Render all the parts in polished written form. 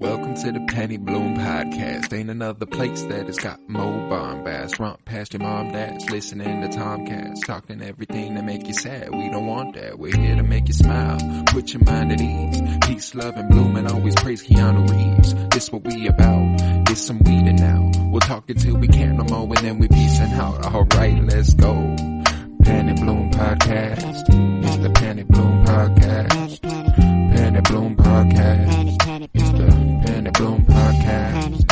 Welcome to the Penny Bloom Podcast. Ain't another place that has got more bombast. Romp past your mom, dads, listening to Tomcats, talking everything that make you sad. We don't want that. We're here to make you smile. Put your mind at ease. Peace, love, and bloom, and always praise Keanu Reeves. This what we about. This some weeding now. We'll talk until we can't no more, and then we peacing out. Alright, let's go. Penny Bloom Podcast. It's the Penny Bloom Podcast. Penny Bloom Podcast. It's the Penny Bloom Podcast.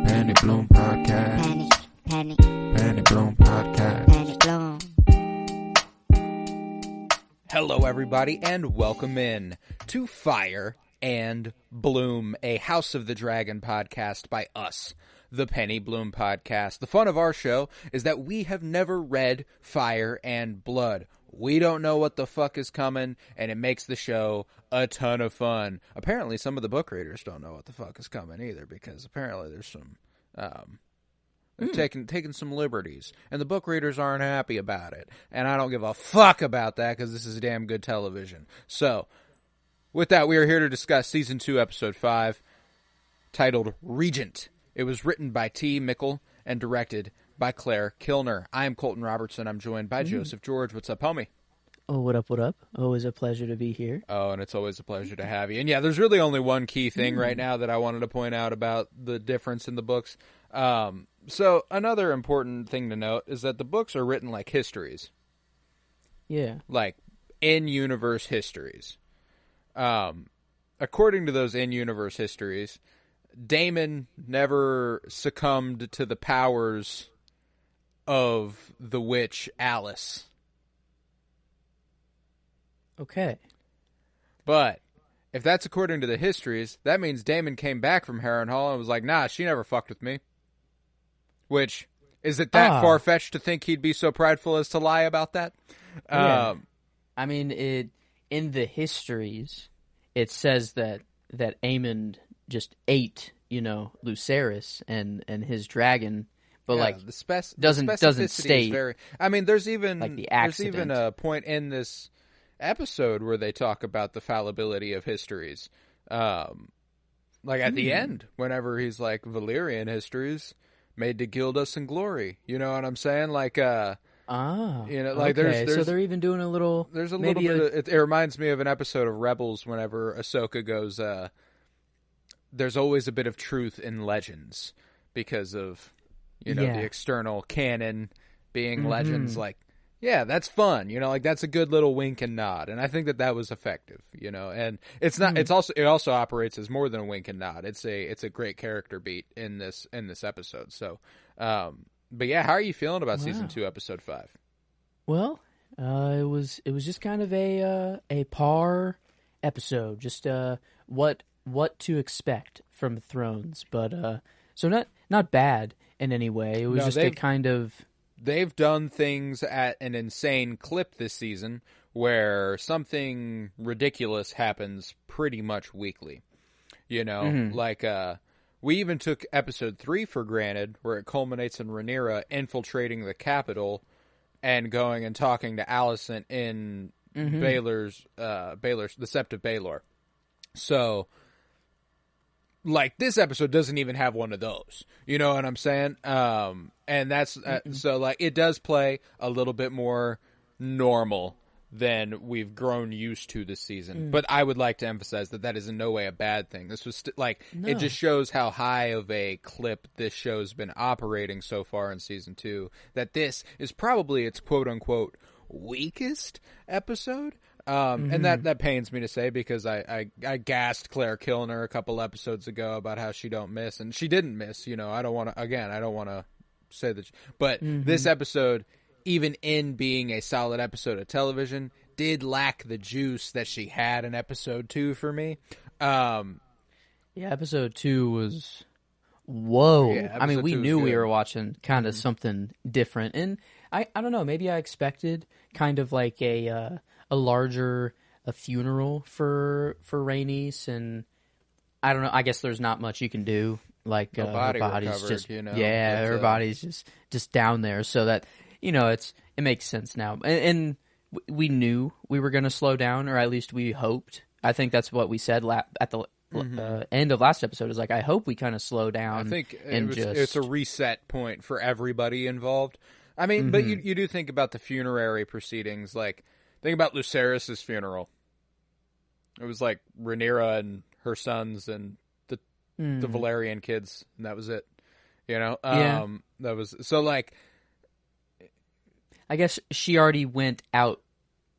Penny Bloom Podcast. Penny Bloom Podcast. Hello, everybody, and welcome in to Fire and Bloom, a House of the Dragon podcast by us, the Penny Bloom Podcast. The fun of our show is that we have never read Fire and Blood. We don't know what the fuck is coming, and it makes the show a ton of fun. Apparently, some of the book readers don't know what the fuck is coming either, because apparently there's some, they've taken some liberties, and the book readers aren't happy about it. And I don't give a fuck about that, because this is damn good television. So, with that, we are here to discuss Season 2, Episode 5, titled Regent. It was written by T. Mickle and directed by Claire Kilner. I am Colton Robertson. I'm joined by Joseph George. What's up, homie? Oh, what up, what up? Always a pleasure to be here. Oh, and it's always a pleasure to have you. And yeah, there's really only one key thing right now that I wanted to point out about the difference in the books. So another important thing to note is that the books are written like histories. Yeah. Like in-universe histories. According to those in-universe histories, Damon never succumbed to the powers of the witch Alice. Okay. But if that's according to the histories, that means Damon came back from Harrenhal and was like, nah, she never fucked with me. Which, is it that far-fetched to think he'd be so prideful as to lie about that? Yeah. I mean, in the histories, it says that Aemond just ate, Lucerys and his dragon, but doesn't state. Very, I mean, there's even like the there's accident. even a point in this episode where they talk about the fallibility of histories. Like at the end, whenever he's like, Valyrian histories made to gild us in glory. You know what I'm saying? Like, okay. there's so they're even doing a little. There's a little bit. It reminds me of an episode of Rebels whenever Ahsoka goes, there's always a bit of truth in legends because of, the external canon being legends. Like, yeah, that's fun. That's a good little wink and nod. And I think that was effective, and it's not, it also operates as more than a wink and nod. It's a great character beat in this episode. So, but yeah, how are you feeling about Season 2, Episode 5? Well, it was just kind of a par episode, just what to expect from Thrones, but so not bad in any way. It was just a kind of. They've done things at an insane clip this season where something ridiculous happens pretty much weekly. Like we even took Episode 3 for granted, where it culminates in Rhaenyra infiltrating the Capitol and going and talking to Alicent in Baelor's the Sept of Baelor. So, like, this episode doesn't even have one of those. You know what I'm saying? And that's so, like, it does play a little bit more normal than we've grown used to this season. But I would like to emphasize that is in no way a bad thing. This was it just shows how high of a clip this show's been operating so far in Season 2. That this is probably its quote unquote weakest episode. And that pains me to say, because I gassed Claire Kilner a couple episodes ago about how she don't miss, and she didn't miss. I don't want to say that, but this episode, even in being a solid episode of television, did lack the juice that she had in Episode 2 for me. Episode 2 was whoa. Yeah, I mean, we knew we were watching kind of something different, and I don't know, maybe I expected kind of like a larger funeral for Rhaenys, and I don't know, I guess there's not much you can do. Like her body's just her body's just down there, so that it makes sense now, and we knew we were going to slow down, or at least we hoped. I think that's what we said at the end of last episode is like, I hope we kind of slow down. I think and it's a reset point for everybody involved. I mean, but you do think about the funerary proceedings. Like, think about Lucerys' funeral. It was like Rhaenyra and her sons and the Valerian kids, and that was it. You know, that was so like. I guess she already went out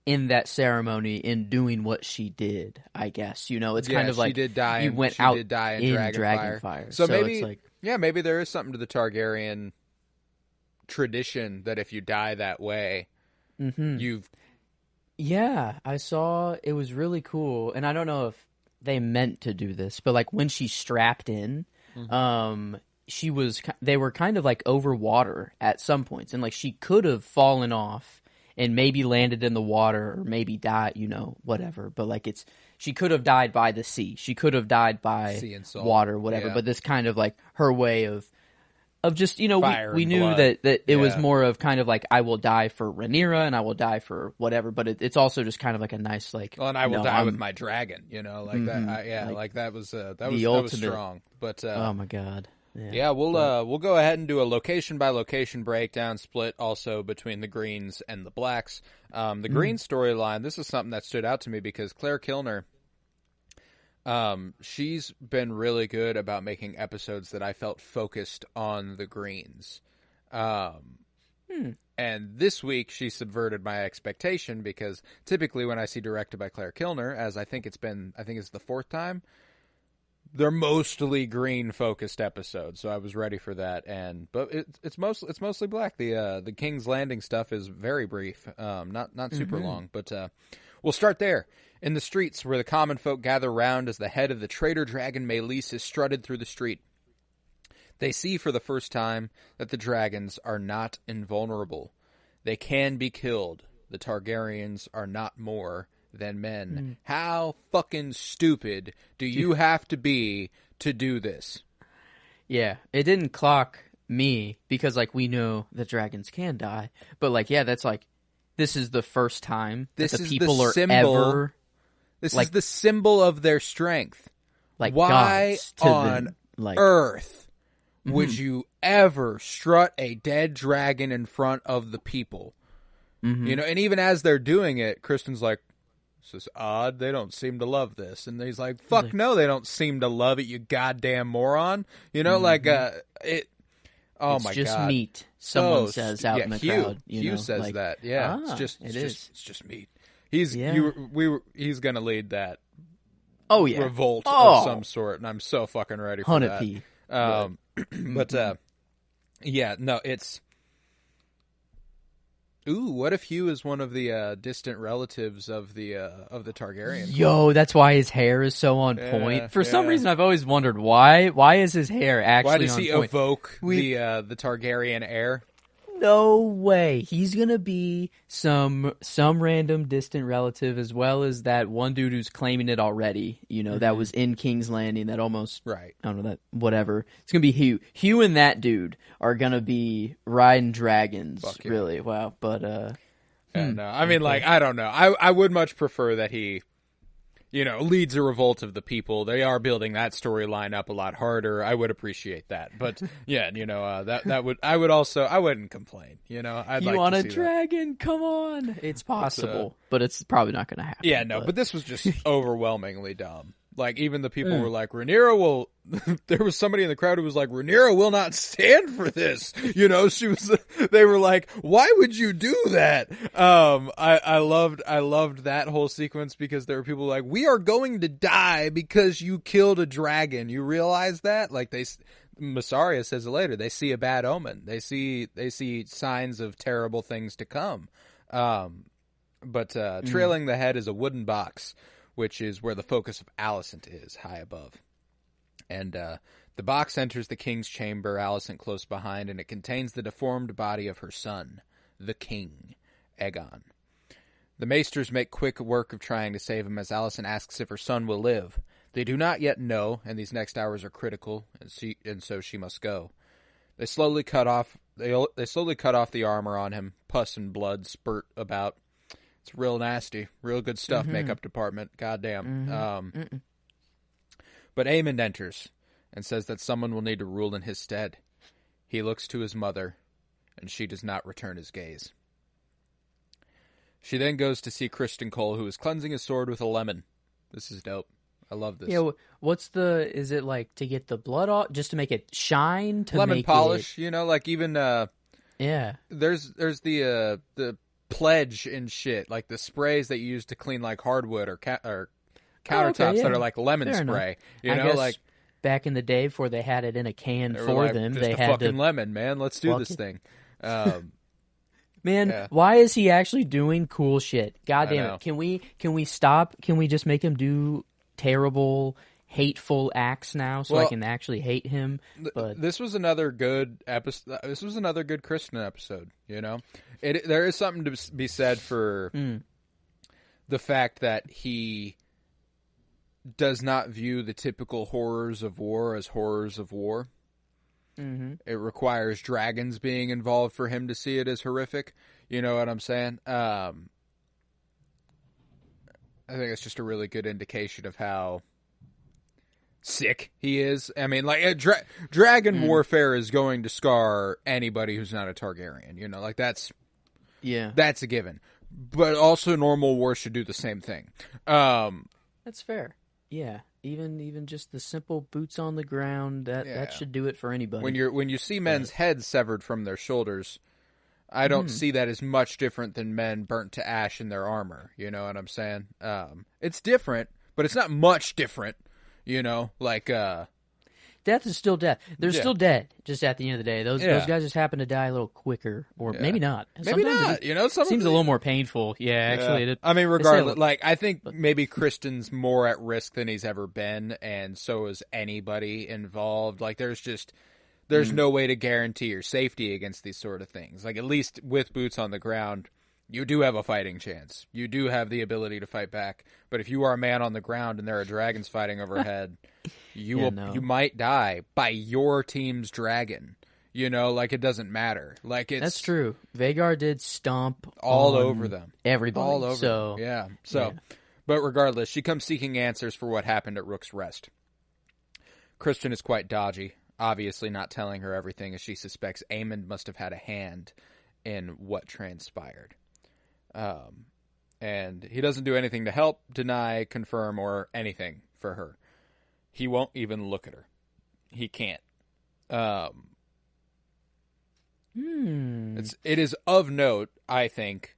in that ceremony in doing what she did. I guess it's kind of like she did die. You went out did die in Dragonfire. So maybe, it's like, maybe there is something to the Targaryen tradition that if you die that way, you've. Yeah, I saw it was really cool, and I don't know if they meant to do this, but like when she strapped in, they were kind of like over water at some points, and like she could have fallen off and maybe landed in the water or maybe died, whatever. But like she could have died by the sea. She could have died by sea and salt. Water, whatever. Yeah. But this kind of like her way of just, Fire we and knew blood. that it was more of kind of like, I will die for Rhaenyra and I will die for whatever. But it's also just kind of like a nice, like, well, and I will die with my dragon, like that. Like that was strong. But oh my God. Yeah, we'll go ahead and do a location by location breakdown split also between the Greens and the Blacks. The Green storyline, this is something that stood out to me because Claire Kilner, she's been really good about making episodes that I felt focused on the Greens. And this week she subverted my expectation because typically when I see directed by Claire Kilner, as I think it's the fourth time, they're mostly green-focused episodes, so I was ready for that. But it's mostly black. The King's Landing stuff is very brief, not super long. But we'll start there in the streets, where the common folk gather round as the head of the traitor dragon Meleys is strutted through the street. They see for the first time that the dragons are not invulnerable. They can be killed. The Targaryens are not more than men. How fucking stupid do you have to be to do this? Yeah, it didn't clock me because like we know that dragons can die, but like that's like this is the first time that the people are ever. This is the symbol of their strength. Like why on earth would you ever strut a dead dragon in front of the people? And even as they're doing it, Kristen's like, "This is odd. They don't seem to love this." And he's like, "Fuck no, they don't seem to love it, you goddamn moron." It. Oh it's my god, just meat. Someone says out in the crowd. Hugh says that. Yeah, it's just meat. He's gonna lead that. Oh yeah, revolt of some sort, and I'm so fucking ready for that. It's. Ooh, what if Hugh is one of the distant relatives of the Targaryen? Yo, that's why his hair is so on point. For some reason, I've always wondered why. Why is his hair actually on point? Why does he evoke the Targaryen heir? No way. He's gonna be some random distant relative, as well as that one dude who's claiming it already. That was in King's Landing. That almost right. I don't know that. Whatever. It's gonna be Hugh. Hugh and that dude are gonna be riding dragons. Fuck yeah. Really? Wow. But no. I mean, like, I don't know. I would much prefer that he, leads a revolt of the people. They are building that storyline up a lot harder. I would appreciate that. But yeah, I wouldn't complain. I'd you like want to a see dragon? That. Come on. It's possible, but it's probably not going to happen. Yeah, no, but this was just overwhelmingly dumb. Like, even the people were like, Rhaenyra will... There was somebody in the crowd who was like, Rhaenyra will not stand for this. They were like, why would you do that? I loved that whole sequence because there were people like, we are going to die because you killed a dragon. You realize that? Like, Mysaria says it later. They see a bad omen. They see signs of terrible things to come. But trailing the head is a wooden box, which is where the focus of Alicent is, high above. And the box enters the king's chamber, Alicent close behind, and it contains the deformed body of her son, the king, Aegon. The maesters make quick work of trying to save him as Alicent asks if her son will live. They do not yet know, and these next hours are critical, and so she must go. They slowly cut off the armor on him. Pus and blood spurt about. It's real nasty. Real good stuff, makeup department. Goddamn. But Aemond enters and says that someone will need to rule in his stead. He looks to his mother, and she does not return his gaze. She then goes to see Criston Cole, who is cleansing his sword with a lemon. This is dope. I love this. Yeah, is it like to get the blood off, just to make it shine? To lemon make polish, it... like even yeah. There's the pledge and shit, like the sprays that you use to clean like hardwood or countertops that are like lemon Fair spray. Enough. I guess like back in the day, before they had it in a can for them, just they a had fucking lemon, man. Let's do this thing. Man, why is he actually doing cool shit? God damn it! Can we stop? Can we just make him do terrible, hateful acts now, so I can actually hate him? But this was another good episode. This was another good Criston episode. There is something to be said for the fact that he does not view the typical horrors of war as horrors of war. Mm-hmm. It requires dragons being involved for him to see it as horrific. You know what I'm saying? I think it's just a really good indication of how sick he is. I mean, like dragon warfare is going to scar anybody who's not a Targaryen. That's a given. But also, normal war should do the same thing. That's fair. Yeah, even just the simple boots on the ground that should do it for anybody. When you see men's heads severed from their shoulders, I don't see that as much different than men burnt to ash in their armor. You know what I'm saying? It's different, but it's not much different. Death is still death. They're still dead. Just at the end of the day, those guys just happen to die a little quicker, or maybe not. Maybe not. It seems a little more painful. Yeah, actually. I mean, regardless, I think maybe Criston's more at risk than he's ever been, and so is anybody involved. There's no way to guarantee your safety against these sort of things. At least with boots on the ground, you do have a fighting chance. You do have the ability to fight back. But if you are a man on the ground and there are dragons fighting overhead, you might die by your team's dragon. It doesn't matter. That's true. Vhagar did stomp all over them. Everybody. All over them. Yeah. But regardless, she comes seeking answers for what happened at Rook's Rest. Criston is quite dodgy, obviously not telling her everything, as she suspects Aemond must have had a hand in what transpired. And he doesn't do anything to help, deny, confirm, or anything for her. He won't even look at her. He can't. It is of note, I think,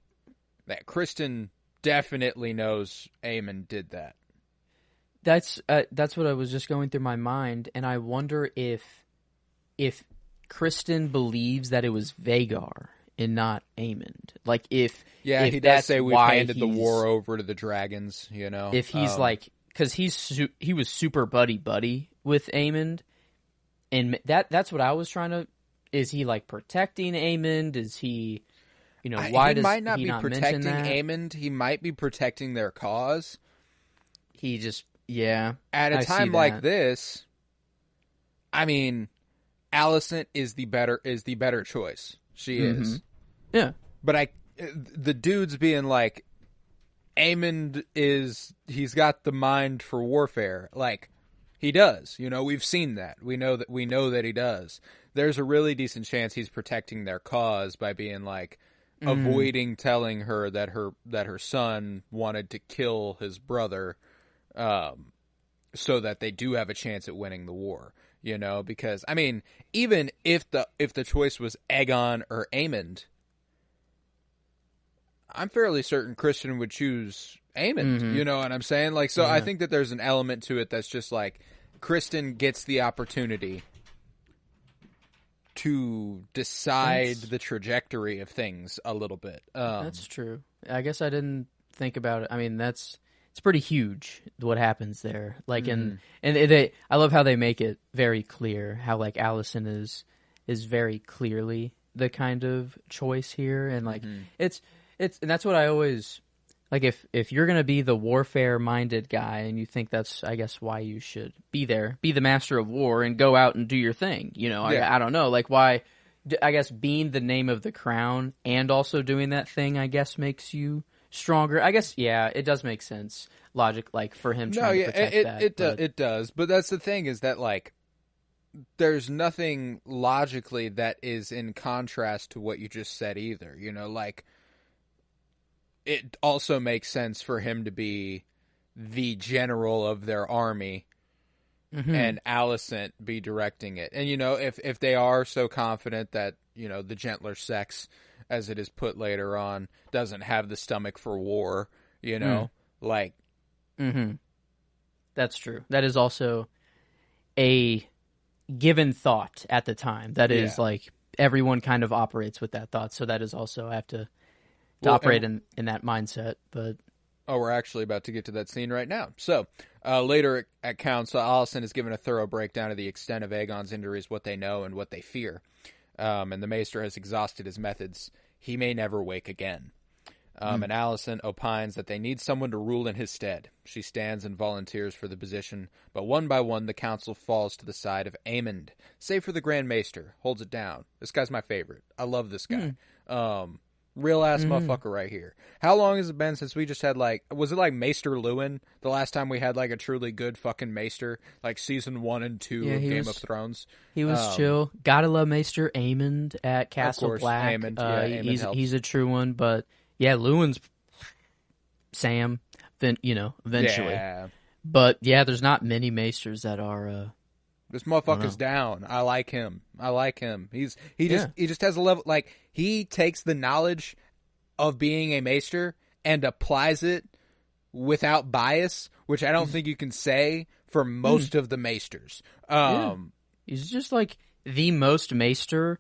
that Criston definitely knows Aemond did that. That's what I was just going through my mind, and I wonder if Criston believes that it was Vhagar and not Aemond. He does say we've handed the war over to the dragons. If he's because he was super buddy with Aemond, and that's what I was trying to. Is he protecting Aemond? Is he, why does he might not be protecting Aemond? He might be protecting their cause. He just At a time like this, I mean, Alicent is the better choice. She is. Yeah. But the dude's being like, Aemond he's got the mind for warfare. He does. We've seen that. We know that he does. There's a really decent chance he's protecting their cause by being avoiding telling her that her son wanted to kill his brother, so that they do have a chance at winning the war. Because I mean, even if the choice was Aegon or Aemond, I'm fairly certain Criston would choose Aemond. You know what I'm saying? I think that there's an element to it that's just Criston gets the opportunity to decide the trajectory of things a little bit. That's true. I guess I didn't think about it. I mean, it's pretty huge what happens there. I love how they make it very clear how Alicent is very clearly the kind of choice here, and it's and that's what I always if you're gonna be the warfare minded guy and you think that's why you should be the master of war and go out and do your thing. I don't know why. I guess being the name of the crown and also doing that thing makes you stronger. I guess, yeah, it does make sense. Logic, like, for him trying to protect that. It does. But that's the thing is that, like, there's nothing logically that is in contrast to what you just said either. You know, like, it also makes sense for him to be the general of their army and Alicent be directing it. And, you know, if they are so confident that, you know, the gentler sex, as it is put later on, doesn't have the stomach for war, you know, like. That's true. That is also a given thought at the time. That is like everyone kind of operates with that thought. So that is also, I have to operate in that mindset. But we're actually about to get to that scene right now. So later at Council, Alicent is given a thorough breakdown of the extent of Aegon's injuries, what they know and what they fear. And the Maester has exhausted his methods. He may never wake again. And Alicent opines that they need someone to rule in his stead. She stands and volunteers for the position, but one by one the council falls to the side of Aemond, save for the Grand Maester, holds it down. This guy's my favorite. I love this guy. Real-ass motherfucker right here. How long has it been since we just had, like, was it like Maester Luwin the last time we had, like, a truly good fucking Maester? Like, season 1 and 2 of Game of Thrones? He was chill. Gotta love Maester Aemond at Castle Black. Aemond, Aemond he's a true one, but... Yeah, Lewin's Sam, then, you know, eventually. Yeah. But yeah, there's not many maesters that are. This motherfucker's down. I like him. He just has a level, like, he takes the knowledge of being a maester and applies it without bias, which I don't think you can say for most of the maesters. He's just like the most maester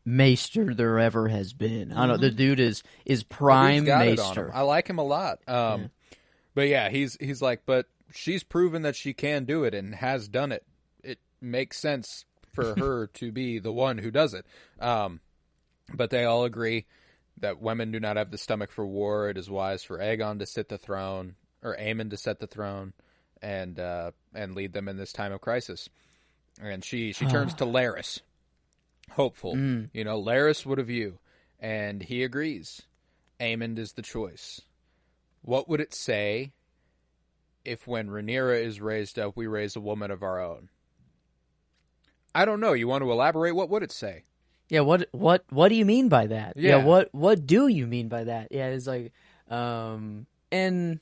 there ever has been. I don't know. The dude is prime maester. I like him a lot. But yeah, he's like, but she's proven that she can do it and has done it. It makes sense for her to be the one who does it. But they all agree that women do not have the stomach for war. It is wise for Aegon to sit the throne, or Aemon to set the throne, and lead them in this time of crisis. And she turns to Larys. Hopeful. You know, Larys would have you. And he agrees. Aemond is the choice. What would it say if when Rhaenyra is raised up, we raise a woman of our own? I don't know. You want to elaborate? What would it say? Yeah, what do you mean by that? Yeah, what do you mean by that? Yeah, it's like, and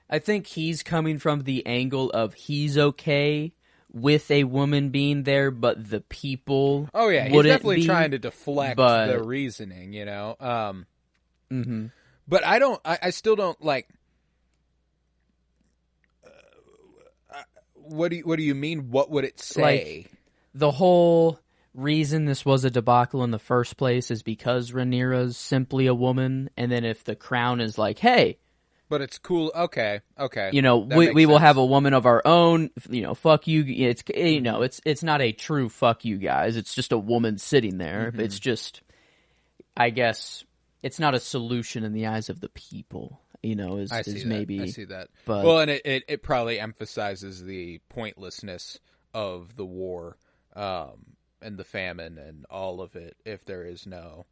I think he's coming from the angle of he's okay with a woman being there, but the people he's definitely trying to deflect the reasoning, you know? But I still don't, like, what do you mean, what would it say? Like, the whole reason this was a debacle in the first place is because Rhaenyra's simply a woman, and then if the crown is like, hey... But it's cool. Okay. You know, we will have a woman of our own. You know, fuck you. It's, you know, it's not a true fuck you guys. It's just a woman sitting there. It's just, I guess, it's not a solution in the eyes of the people. You know, I see that. But, well, and it probably emphasizes the pointlessness of the war, and the famine and all of it. If there is no.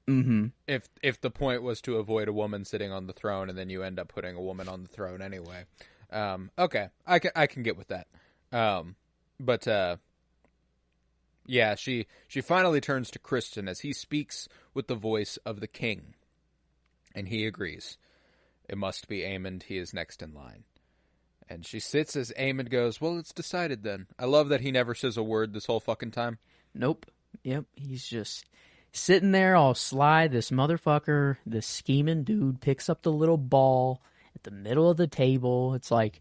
If the point was to avoid a woman sitting on the throne, and then you end up putting a woman on the throne anyway, okay, I can get with that. But yeah, she finally turns to Criston as he speaks with the voice of the king, and he agrees. It must be Aemond. He is next in line. And she sits as Aemond goes, well, it's decided then. I love that he never says a word this whole fucking time. Nope. Yep. He's just sitting there all sly. This motherfucker, this scheming dude, picks up the little ball at the middle of the table. It's like,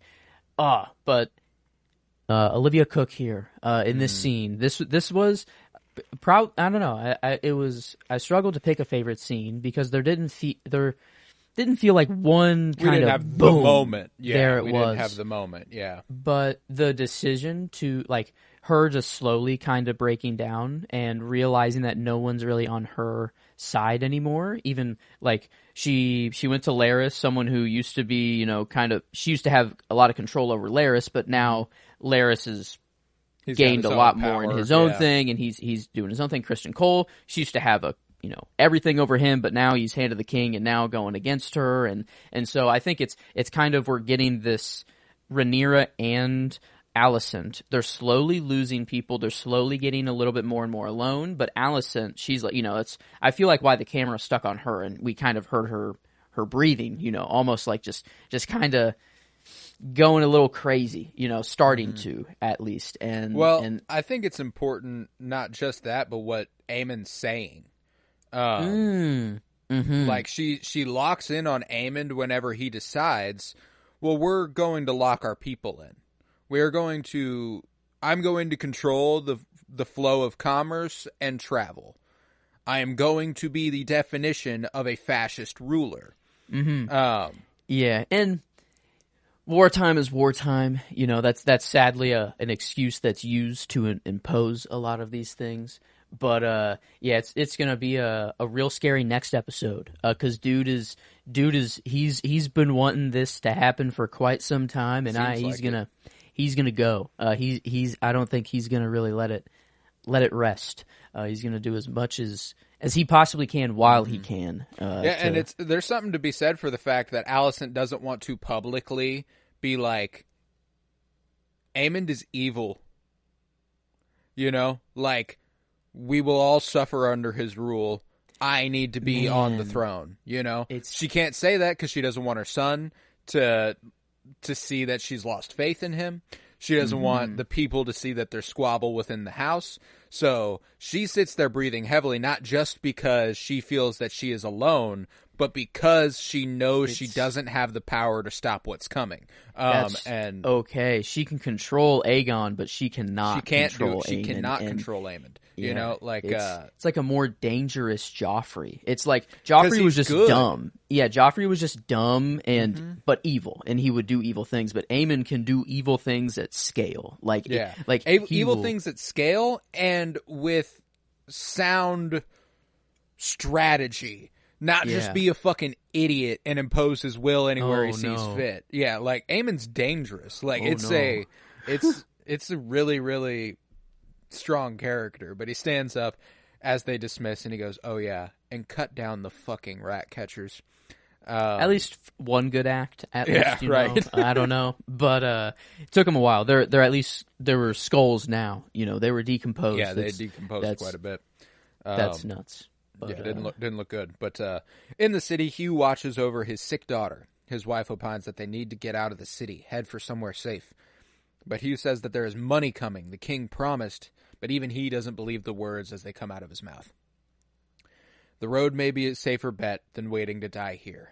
but Olivia Cook here in this scene. This was proud. I don't know. I struggled to pick a favorite scene because there didn't feel like one kind of have boom. The moment. Yeah, there it we was. Didn't have the moment. Yeah, but the decision to like her just slowly kind of breaking down and realizing that no one's really on her side anymore. Even like she went to Larys, someone who used to be, you know, she used to have a lot of control over Larys, but now Larys has gained a lot more in his own thing, and he's doing his own thing. Criston Cole, she used to have everything over him, but now he's Hand of the King and now going against her, and so I think it's kind of, we're getting this Rhaenyra and Alicent. They're slowly losing people. They're slowly getting a little bit more and more alone. But Alicent, she's like, it's, I feel like why the camera stuck on her, and we kind of heard her breathing, almost like just kind of going a little crazy, starting to, at least. And I think it's important, not just that, but what Aemon's saying. Like she locks in on Aemond whenever he decides, well, we're going to lock our people in. I'm going to control the flow of commerce and travel. I am going to be the definition of a fascist ruler. Yeah, and wartime is wartime. That's sadly an excuse that's used to impose a lot of these things. But it's gonna be a real scary next episode, because dude is he's been wanting this to happen for quite some time, and he's gonna go. He's I don't think he's gonna really let it rest. He's gonna do as much as he possibly can while he can. And there's something to be said for the fact that Alicent doesn't want to publicly be like, Aemond is evil. Like, we will all suffer under his rule. I need to be on the throne. She can't say that because she doesn't want her son to see that she's lost faith in him. She doesn't want the people to see that there's squabble within the house. So she sits there breathing heavily, not just because she feels that she is alone, but because she knows she doesn't have the power to stop what's coming. Okay, she can control Aegon, but she cannot control Aemond. She cannot control Aemond. It's like a more dangerous Joffrey. It's like Joffrey was just dumb. Yeah, Joffrey was just dumb but evil, and he would do evil things. But Aemond can do evil things at scale. Evil things at scale and with sound strategy. Not just be a fucking idiot and impose his will anywhere he sees fit. Yeah, like Aemon's dangerous. Like it's a really, really strong character. But he stands up as they dismiss and he goes, "Oh yeah," and cut down the fucking rat catchers. At least one good act. At least, right. I don't know, but it took them a while. They're at least there were skulls now. They were decomposed. Yeah, they decomposed quite a bit. That's nuts. But, yeah, didn't look good. But in the city, Hugh watches over his sick daughter. His wife opines that they need to get out of the city, head for somewhere safe. But Hugh says that there is money coming. The king promised, but even he doesn't believe the words as they come out of his mouth. The road may be a safer bet than waiting to die here.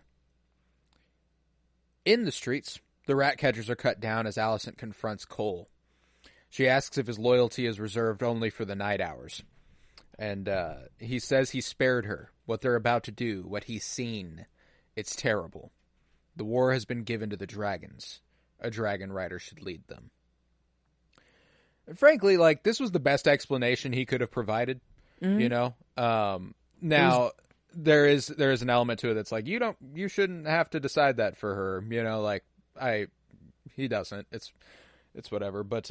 In the streets, the rat catchers are cut down as Alicent confronts Cole. She asks if his loyalty is reserved only for the night hours. And he says he spared her. What they're about to do, what he's seen, it's terrible. The war has been given to the dragons. A dragon rider should lead them. And frankly, this was the best explanation he could have provided. Now there is an element to it that's like, you shouldn't have to decide that for her. He doesn't. It's whatever. But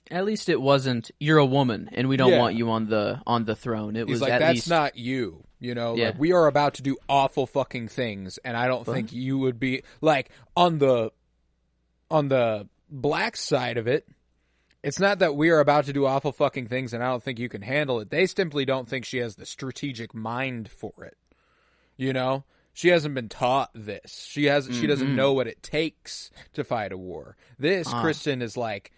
at least it wasn't, you're a woman and we don't want you on the throne. It He's was like, at that's least not you. Like, we are about to do awful fucking things, and I don't think you would be like on the black side of it. It's not that we are about to do awful fucking things, and I don't think you can handle it. They simply don't think she has the strategic mind for it. She hasn't been taught this. She doesn't know what it takes to fight a war. Kristen is like,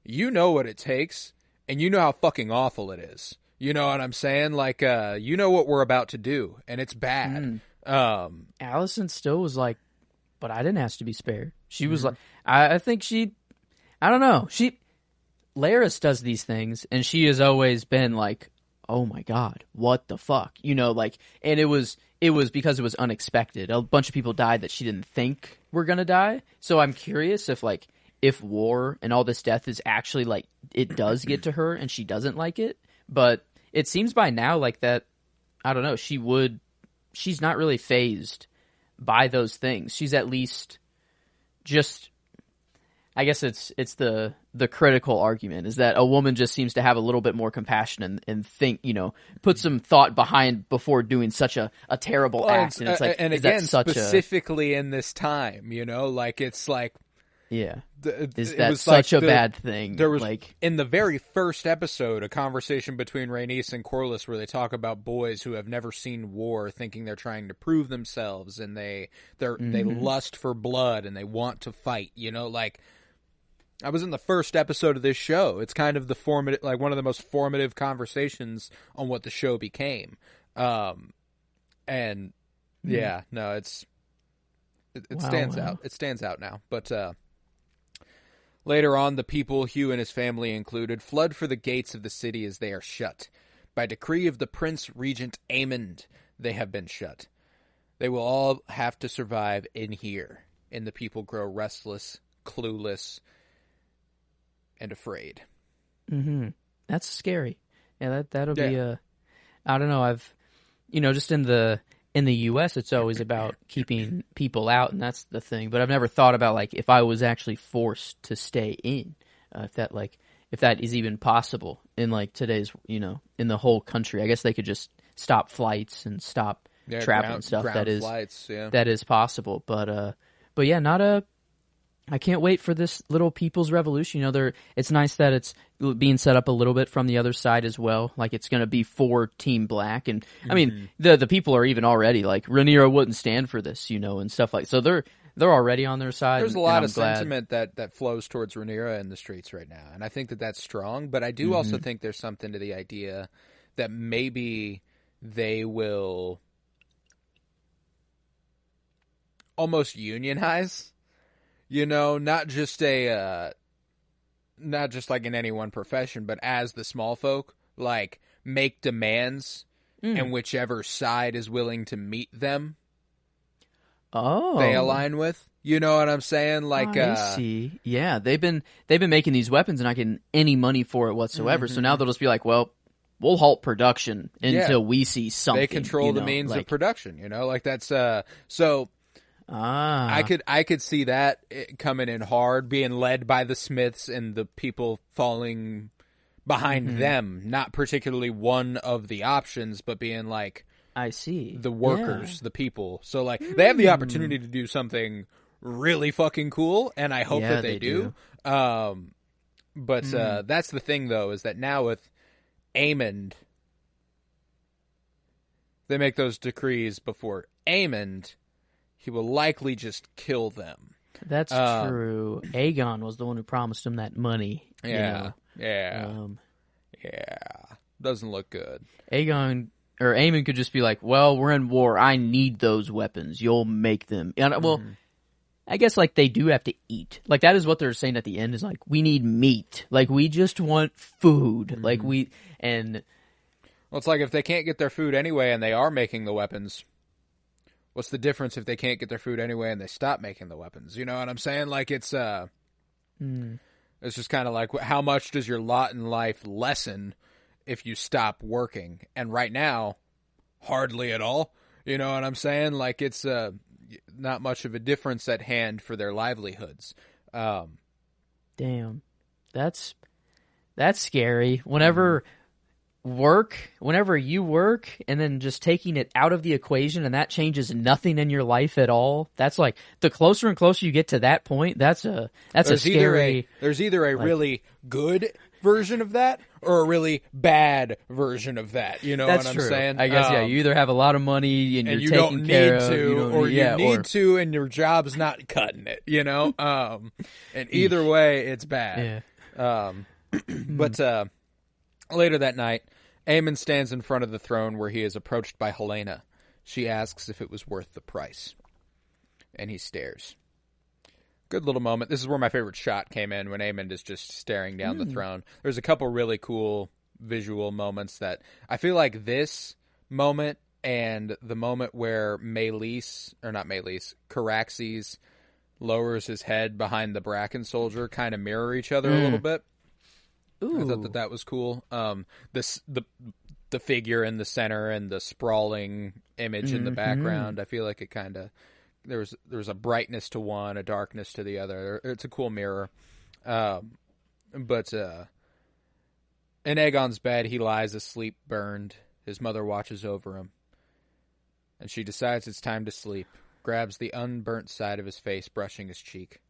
you know what it takes, and you know how fucking awful it is. You know what I'm saying? Like, you know what we're about to do, and it's bad. Alicent still was like, but I didn't ask to be spared. She was like, I think I don't know. Laris does these things, and she has always been like, oh my god, what the fuck? And it was because it was unexpected. A bunch of people died that she didn't think were gonna die. So I'm curious if war and all this death is actually it does get to her and she doesn't like it. But it seems by now that, I don't know, she's not really fazed by those things. She's at least just, I guess it's the critical argument is that a woman just seems to have a little bit more compassion and think, put some thought behind before doing such a terrible act. And it's like, and is again, that such specifically in this time, like it's like, yeah, is it that was such like a bad thing? There was in the very first episode a conversation between Rhaenys and Corlys where they talk about boys who have never seen war, thinking they're trying to prove themselves, and they lust for blood and they want to fight. Like I was in the first episode of this show. It's kind of the formative, like one of the most formative conversations on what the show became. And yeah, no, it stands out. It stands out now, but. Later on, the people, Hugh and his family included, flood for the gates of the city as they are shut. By decree of the Prince Regent Aemond, they have been shut. They will all have to survive in here, and the people grow restless, clueless, and afraid. Mm-hmm. That's scary. Yeah, that'll be I don't know. I've, just in the U.S., it's always about keeping people out, and that's the thing. But I've never thought about like if I was actually forced to stay in, if that is even possible in like today's, in the whole country. I guess they could just stop flights and stop travel and stuff. That is possible. But yeah, I can't wait for this little people's revolution. It's nice that it's being set up a little bit from the other side as well. Like it's going to be for Team Black, and I mean the people are even already like Rhaenyra wouldn't stand for this, and stuff like so. They're already on their side. There's a lot of sentiment that flows towards Rhaenyra in the streets right now, and I think that that's strong. But I do also think there's something to the idea that maybe they will almost unionize. Not just like in any one profession, but as the small folk, like make demands, and whichever side is willing to meet them, they align with. You know what I'm saying? Like, I see. Yeah, they've been making these weapons and not getting any money for it whatsoever. So now they'll just be like, well, we'll halt production until we see something. They control the means of production. Like that's so. I could see that coming in hard, being led by the Smiths and the people falling behind them. Not particularly one of the options, but being like, I see the workers, the people. So like they have the opportunity to do something really fucking cool, and I hope that they do. But that's the thing, though, is that now with Aemond, they make those decrees before Aemond. He will likely just kill them. That's true. Aegon was the one who promised him that money. Yeah. Doesn't look good. Aemon could just be like, well, we're in war. I need those weapons. You'll make them. And, well, I guess, like, they do have to eat. Like, that is what they're saying at the end is, like, we need meat. Like, we just want food. Like, well, it's like if they can't get their food anyway and they are making the weapons, what's the difference if they can't get their food anyway and they stop making the weapons? You know what I'm saying? Like, it's just kind of like, how much does your lot in life lessen if you stop working? And right now, hardly at all. You know what I'm saying? Like, it's not much of a difference at hand for their livelihoods. Damn. That's scary. Whenever you work and then just taking it out of the equation and that changes nothing in your life at all, that's like the closer and closer you get to that point, that's a scary. There's either a really good version of that or a really bad version of that. You know that's what I'm true. saying? I guess, you either have a lot of money and you're taking care of, or you need to and your job's not cutting it, you know? And either way, it's bad. Yeah. But later that night, Aemon stands in front of the throne where he is approached by Helena. She asks if it was worth the price. And he stares. Good little moment. This is where my favorite shot came in, when Aemon is just staring down the throne. There's a couple really cool visual moments that I feel like this moment and the moment where Caraxes lowers his head behind the Bracken soldier kind of mirror each other a little bit. Ooh. I thought that was cool. The figure in the center and the sprawling image in the background. I feel like it kind of there's a brightness to one, a darkness to the other. It's a cool mirror. But in Aegon's bed, he lies asleep, burned. His mother watches over him, and she decides it's time to sleep. Grabs the unburnt side of his face, brushing his cheek.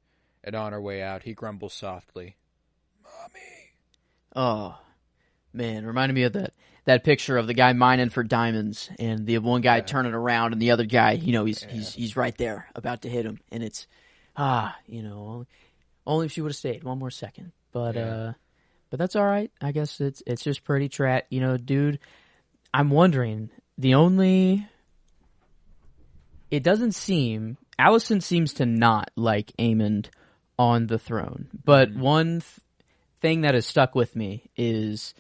And on her way out, he grumbles softly, "Mommy." Oh, man, reminded me of that picture of the guy mining for diamonds, and the one guy turning around, and the other guy, he's right there, about to hit him, and it's, only if she would have stayed one more second, but that's all right. I guess it's just pretty dude. I'm wondering, it doesn't seem, Alicent seems to not like Aemond on the throne, but one thing that has stuck with me is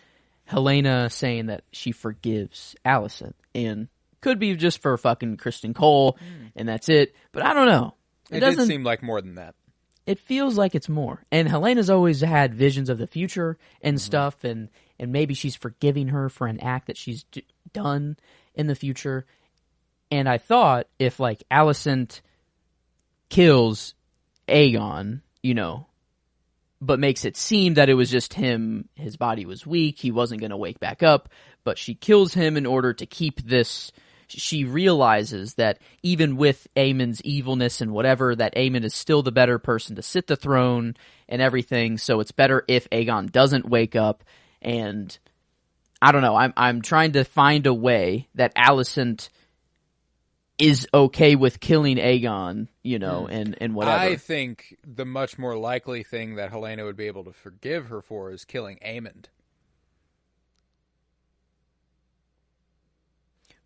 Helena saying that she forgives Alicent, and could be just for fucking Kristen Cole, and that's it, but I don't know. It doesn't seem like more than that. It feels like it's more. And Helena's always had visions of the future and stuff, and maybe she's forgiving her for an act that she's done in the future. And I thought if, like, Alicent kills Aegon, but makes it seem that it was just him, his body was weak, he wasn't going to wake back up, but she kills him in order to keep this. She realizes that even with Aemond's evilness and whatever, that Aemond is still the better person to sit the throne and everything, so it's better if Aegon doesn't wake up. And I don't know, I'm trying to find a way that Alicent is okay with killing Aegon, and whatever. I think the much more likely thing that Helena would be able to forgive her for is killing Aemond.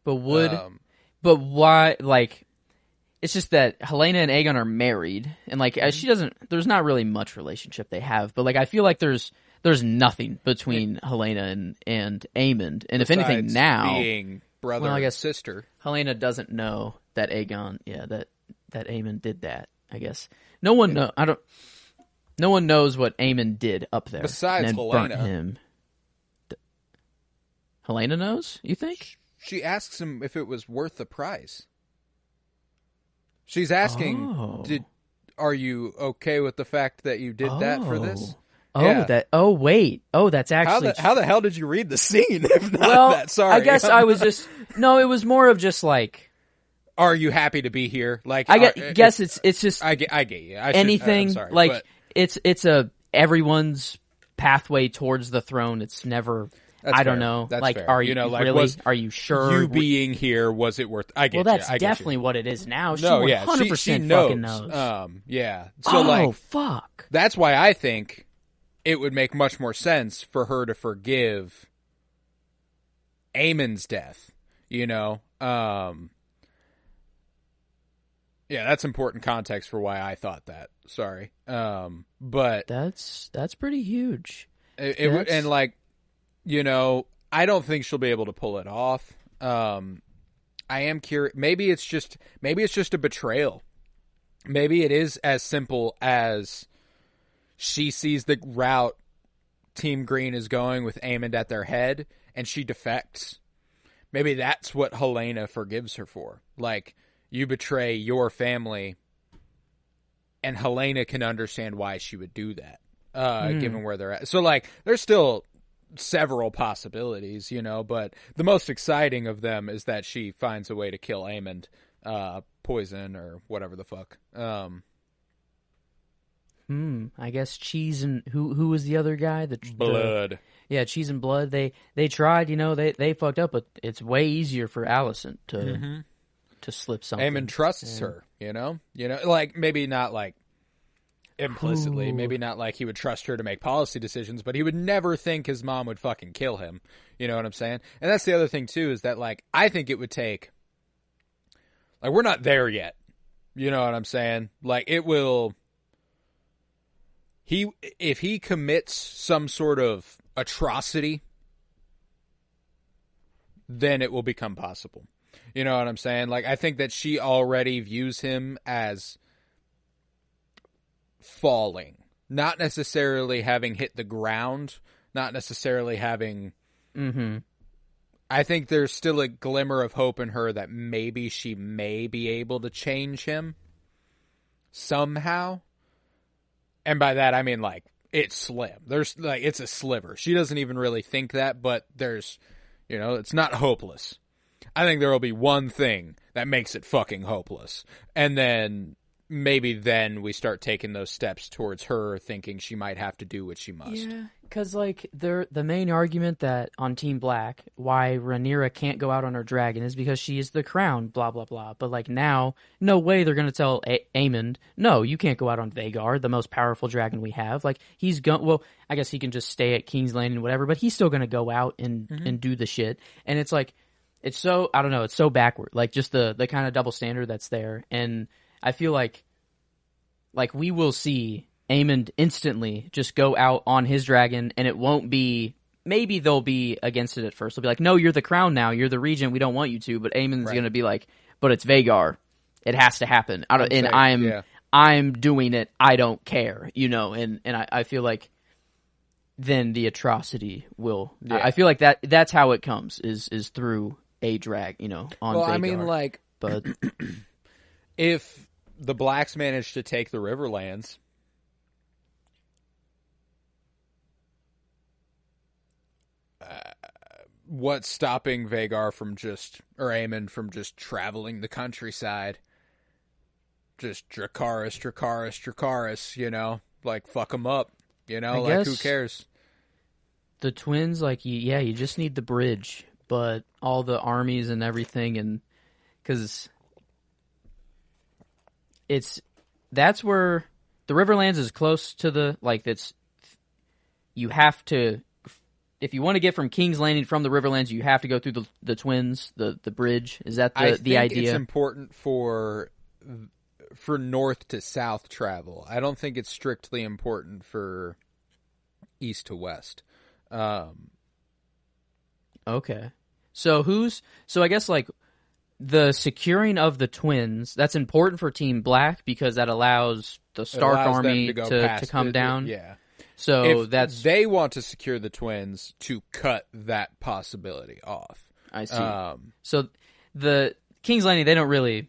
But but why, like, it's just that Helena and Aegon are married, and, like, there's not really much relationship they have, but, like, I feel like there's nothing between Helena and Aemond, and if anything now... being brother and sister. Helena doesn't know that Aegon, that Aemond did that, I guess. No one knows what Aemond did up there. Besides and Helena. Burnt him. Helena knows, you think? She asks him if it was worth the price. She's asking, are you okay with the fact that you did that for this? Wait. That's actually... How the hell did you read the scene if not that? Sorry. I guess I was just... No, it was more of just like... Are you happy to be here? Like, guess it's just... I get you. Anything, I'm sorry, like, but... it's everyone's pathway towards the throne. It's never... That's I don't fair. know. That's like, fair. Are you really? Are you sure? You being here, was it worth? I get you. Well, that's I get definitely you. what it is now. She no, 100% she knows. fucking knows. Yeah. So, fuck. That's why I think it would make much more sense for her to forgive Aemon's death. Yeah, that's important context for why I thought that. Sorry. But that's pretty huge. And like. I don't think she'll be able to pull it off. I am curious. Maybe it's just a betrayal. Maybe it is as simple as she sees the route Team Green is going with Aemond at their head, and she defects. Maybe that's what Helena forgives her for. Like, you betray your family, and Helena can understand why she would do that, given where they're at. So, like, there's still several possibilities, but the most exciting of them is that she finds a way to kill Aemond, poison or whatever the fuck. I guess Cheese and who was the other guy? Blood. Cheese and Blood. They tried, they fucked up, but it's way easier for Alicent to slip something. Aemond trusts her, like maybe not like implicitly, maybe not like he would trust her to make policy decisions, but he would never think his mom would fucking kill him. You know what I'm saying? And that's the other thing too, is that like, I think it would take, like, we're not there yet. You know what I'm saying? Like, it will, if he commits some sort of atrocity, then it will become possible. You know what I'm saying? Like, I think that she already views him as falling, not necessarily having hit the ground, not necessarily having... I think there's still a glimmer of hope in her that maybe she may be able to change him. somehow. And by that, I mean, like, it's slim. There's, like, it's a sliver. She doesn't even really think that, but there's, you know, it's not hopeless. I think there will be one thing that makes it fucking hopeless. And then maybe then we start taking those steps towards her thinking she might have to do what she must. Yeah, because, like, the main argument that on Team Black, why Rhaenyra can't go out on her dragon is because she is the crown, blah, blah, blah. But, like, now, no way they're going to tell Aemond, no, you can't go out on Vhagar, the most powerful dragon we have. Like, he's going, well, I guess he can just stay at King's Landing and whatever, but he's still going to go out and do the shit. And it's like, it's so, I don't know, it's so backward. Like, just the kind of double standard that's there. And I feel like we will see Aemond instantly just go out on his dragon, and it won't be, maybe they'll be against it at first. They'll be like, no, you're the crown now, you're the regent, we don't want you to, but Aemond's going to be like, but it's Vhagar. It has to happen. I'm doing it, I don't care, you know, and I feel like then the atrocity will, I feel like that's how it comes, is through a drag, you know, on Vhagar. I mean, like, but if the Blacks manage to take the Riverlands, what's stopping Vhagar from Aemond from just traveling the countryside? Just Dracarys, you know? Like, fuck them up, you know? Like, who cares? The twins, like, you just need the bridge, but all the armies and everything, and because that's where the Riverlands is close to the, like, you have to, if you want to get from King's Landing from the Riverlands, you have to go through the twins, the bridge. Is that the idea? I think it's important for north to south travel. I don't think it's strictly important for east to west. Okay. So I guess, like, the securing of the twins, that's important for Team Black because that allows the Stark army to come down. Yeah. So they want to secure the twins to cut that possibility off. I see. So the King's Landing, they don't really.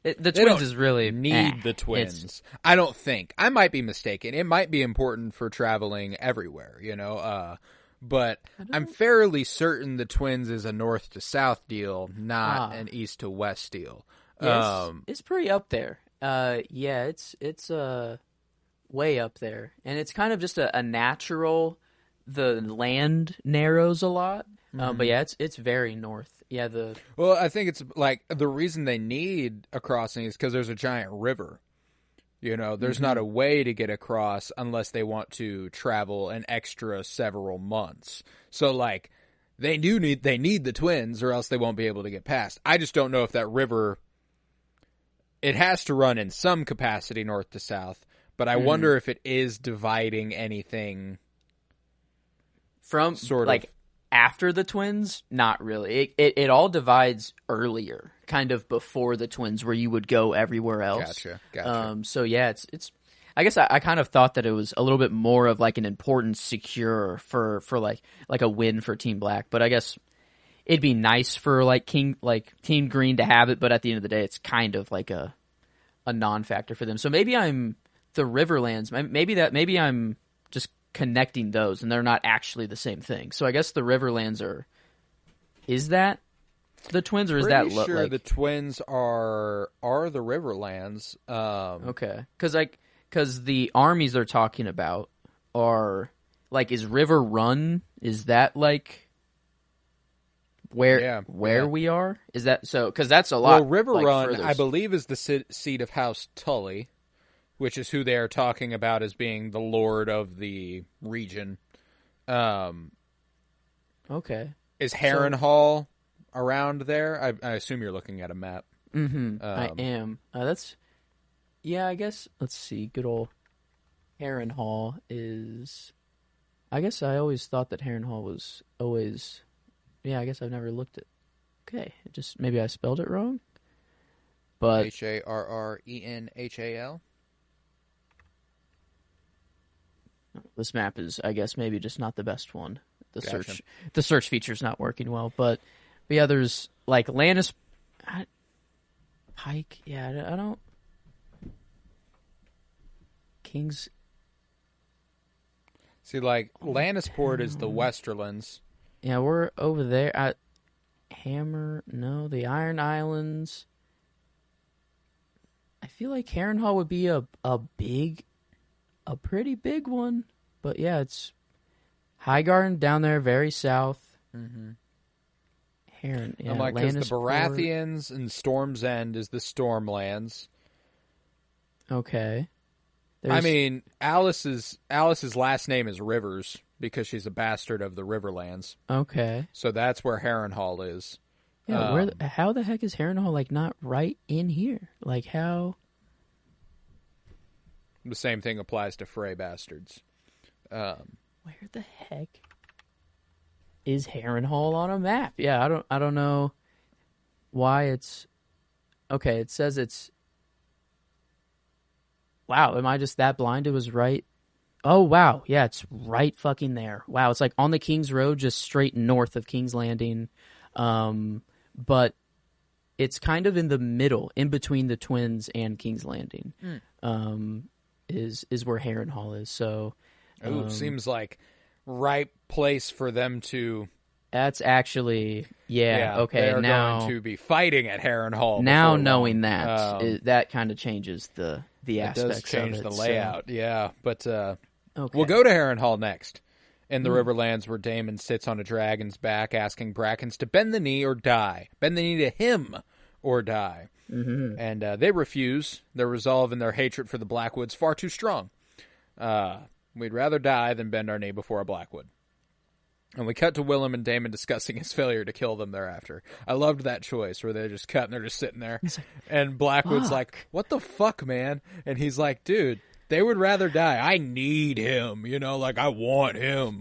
The twins is really need the twins. I don't think. I might be mistaken. It might be important for traveling everywhere, you know. But I'm fairly certain the twins is a north to south deal, not an east to west deal. Yeah, it's pretty up there. It's way up there, and it's kind of just a natural. The land narrows a lot, but yeah, it's very north. Yeah, well, I think it's like the reason they need a crossing is because there's a giant river. You know, there's not a way to get across unless they want to travel an extra several months. So, like, they need the twins, or else they won't be able to get past. I just don't know if that river. It has to run in some capacity north to south, but I wonder if it is dividing anything from sort of after the twins. Not really. It all divides earlier, kind of before the twins, where you would go everywhere else. Gotcha. So yeah, it's. I guess I kind of thought that it was a little bit more of like an important secure for like a win for Team Black, but I guess it'd be nice for Team Green to have it. But at the end of the day, it's kind of like a non-factor for them. So maybe I'm the Riverlands. Maybe I'm just connecting those, and they're not actually the same thing. So I guess the Riverlands is that the twins, or is that sure the twins are the Riverlands? Okay, because the armies they're talking about are like, is River Run? Is that like where we are? Is that so? Because that's a lot. Well, River Run, further. I believe, is the seat of House Tully, which is who they are talking about as being the lord of the region. Okay. Is Harrenhal around there? I assume you're looking at a map. I am. I guess, let's see, good old Harrenhal is... I guess I always thought that Harrenhal was always... Yeah, I guess I've never looked at... Okay, maybe I spelled it wrong? But... Harrenhal? This map is, I guess, maybe just not the best one. The search feature's not working well, but yeah, there's like Lannis Pike. Yeah, I don't. Kings. See, like, Lannisport is the Westerlands. Yeah, we're over there at the Iron Islands. I feel like Harrenhal would be a pretty big one. But yeah, it's Highgarden down there, very south. Mm-hmm. Yeah, I'm like, because the Baratheons and Storm's End is the Stormlands. Okay. I mean, Alice's last name is Rivers because she's a bastard of the Riverlands. Okay. So that's where Harrenhal is. Yeah, how the heck is Harrenhal, like, not right in here? Like, how? The same thing applies to Frey bastards. Where the heck is Harrenhal on a map? Yeah, I don't know why it's... Okay, it says it's... Wow, am I just that blind? It was right... Oh, wow. Yeah, it's right fucking there. Wow, it's like on the King's Road, just straight north of King's Landing. But it's kind of in the middle, in between the Twins and King's Landing, is where Harrenhal is. So, seems like right place for them to. That's actually okay. They're now going to be fighting at Harrenhal. Now knowing that, that kind of changes the aspects of it. It does change the layout, so. Yeah. But okay. We'll go to Harrenhal next. In the Riverlands, where Daemon sits on a dragon's back, asking Brackens to bend the knee or die. Bend the knee to him or die. Mm-hmm. And they refuse. Their resolve and their hatred for the Blackwoods far too strong. We'd rather die than bend our knee before a Blackwood. And we cut to Willem and Daemon discussing his failure to kill them thereafter. I loved that choice where they just cut and they're just sitting there. And Blackwood's like, what the fuck, man? And he's like, dude, they would rather die. I need him, like I want him.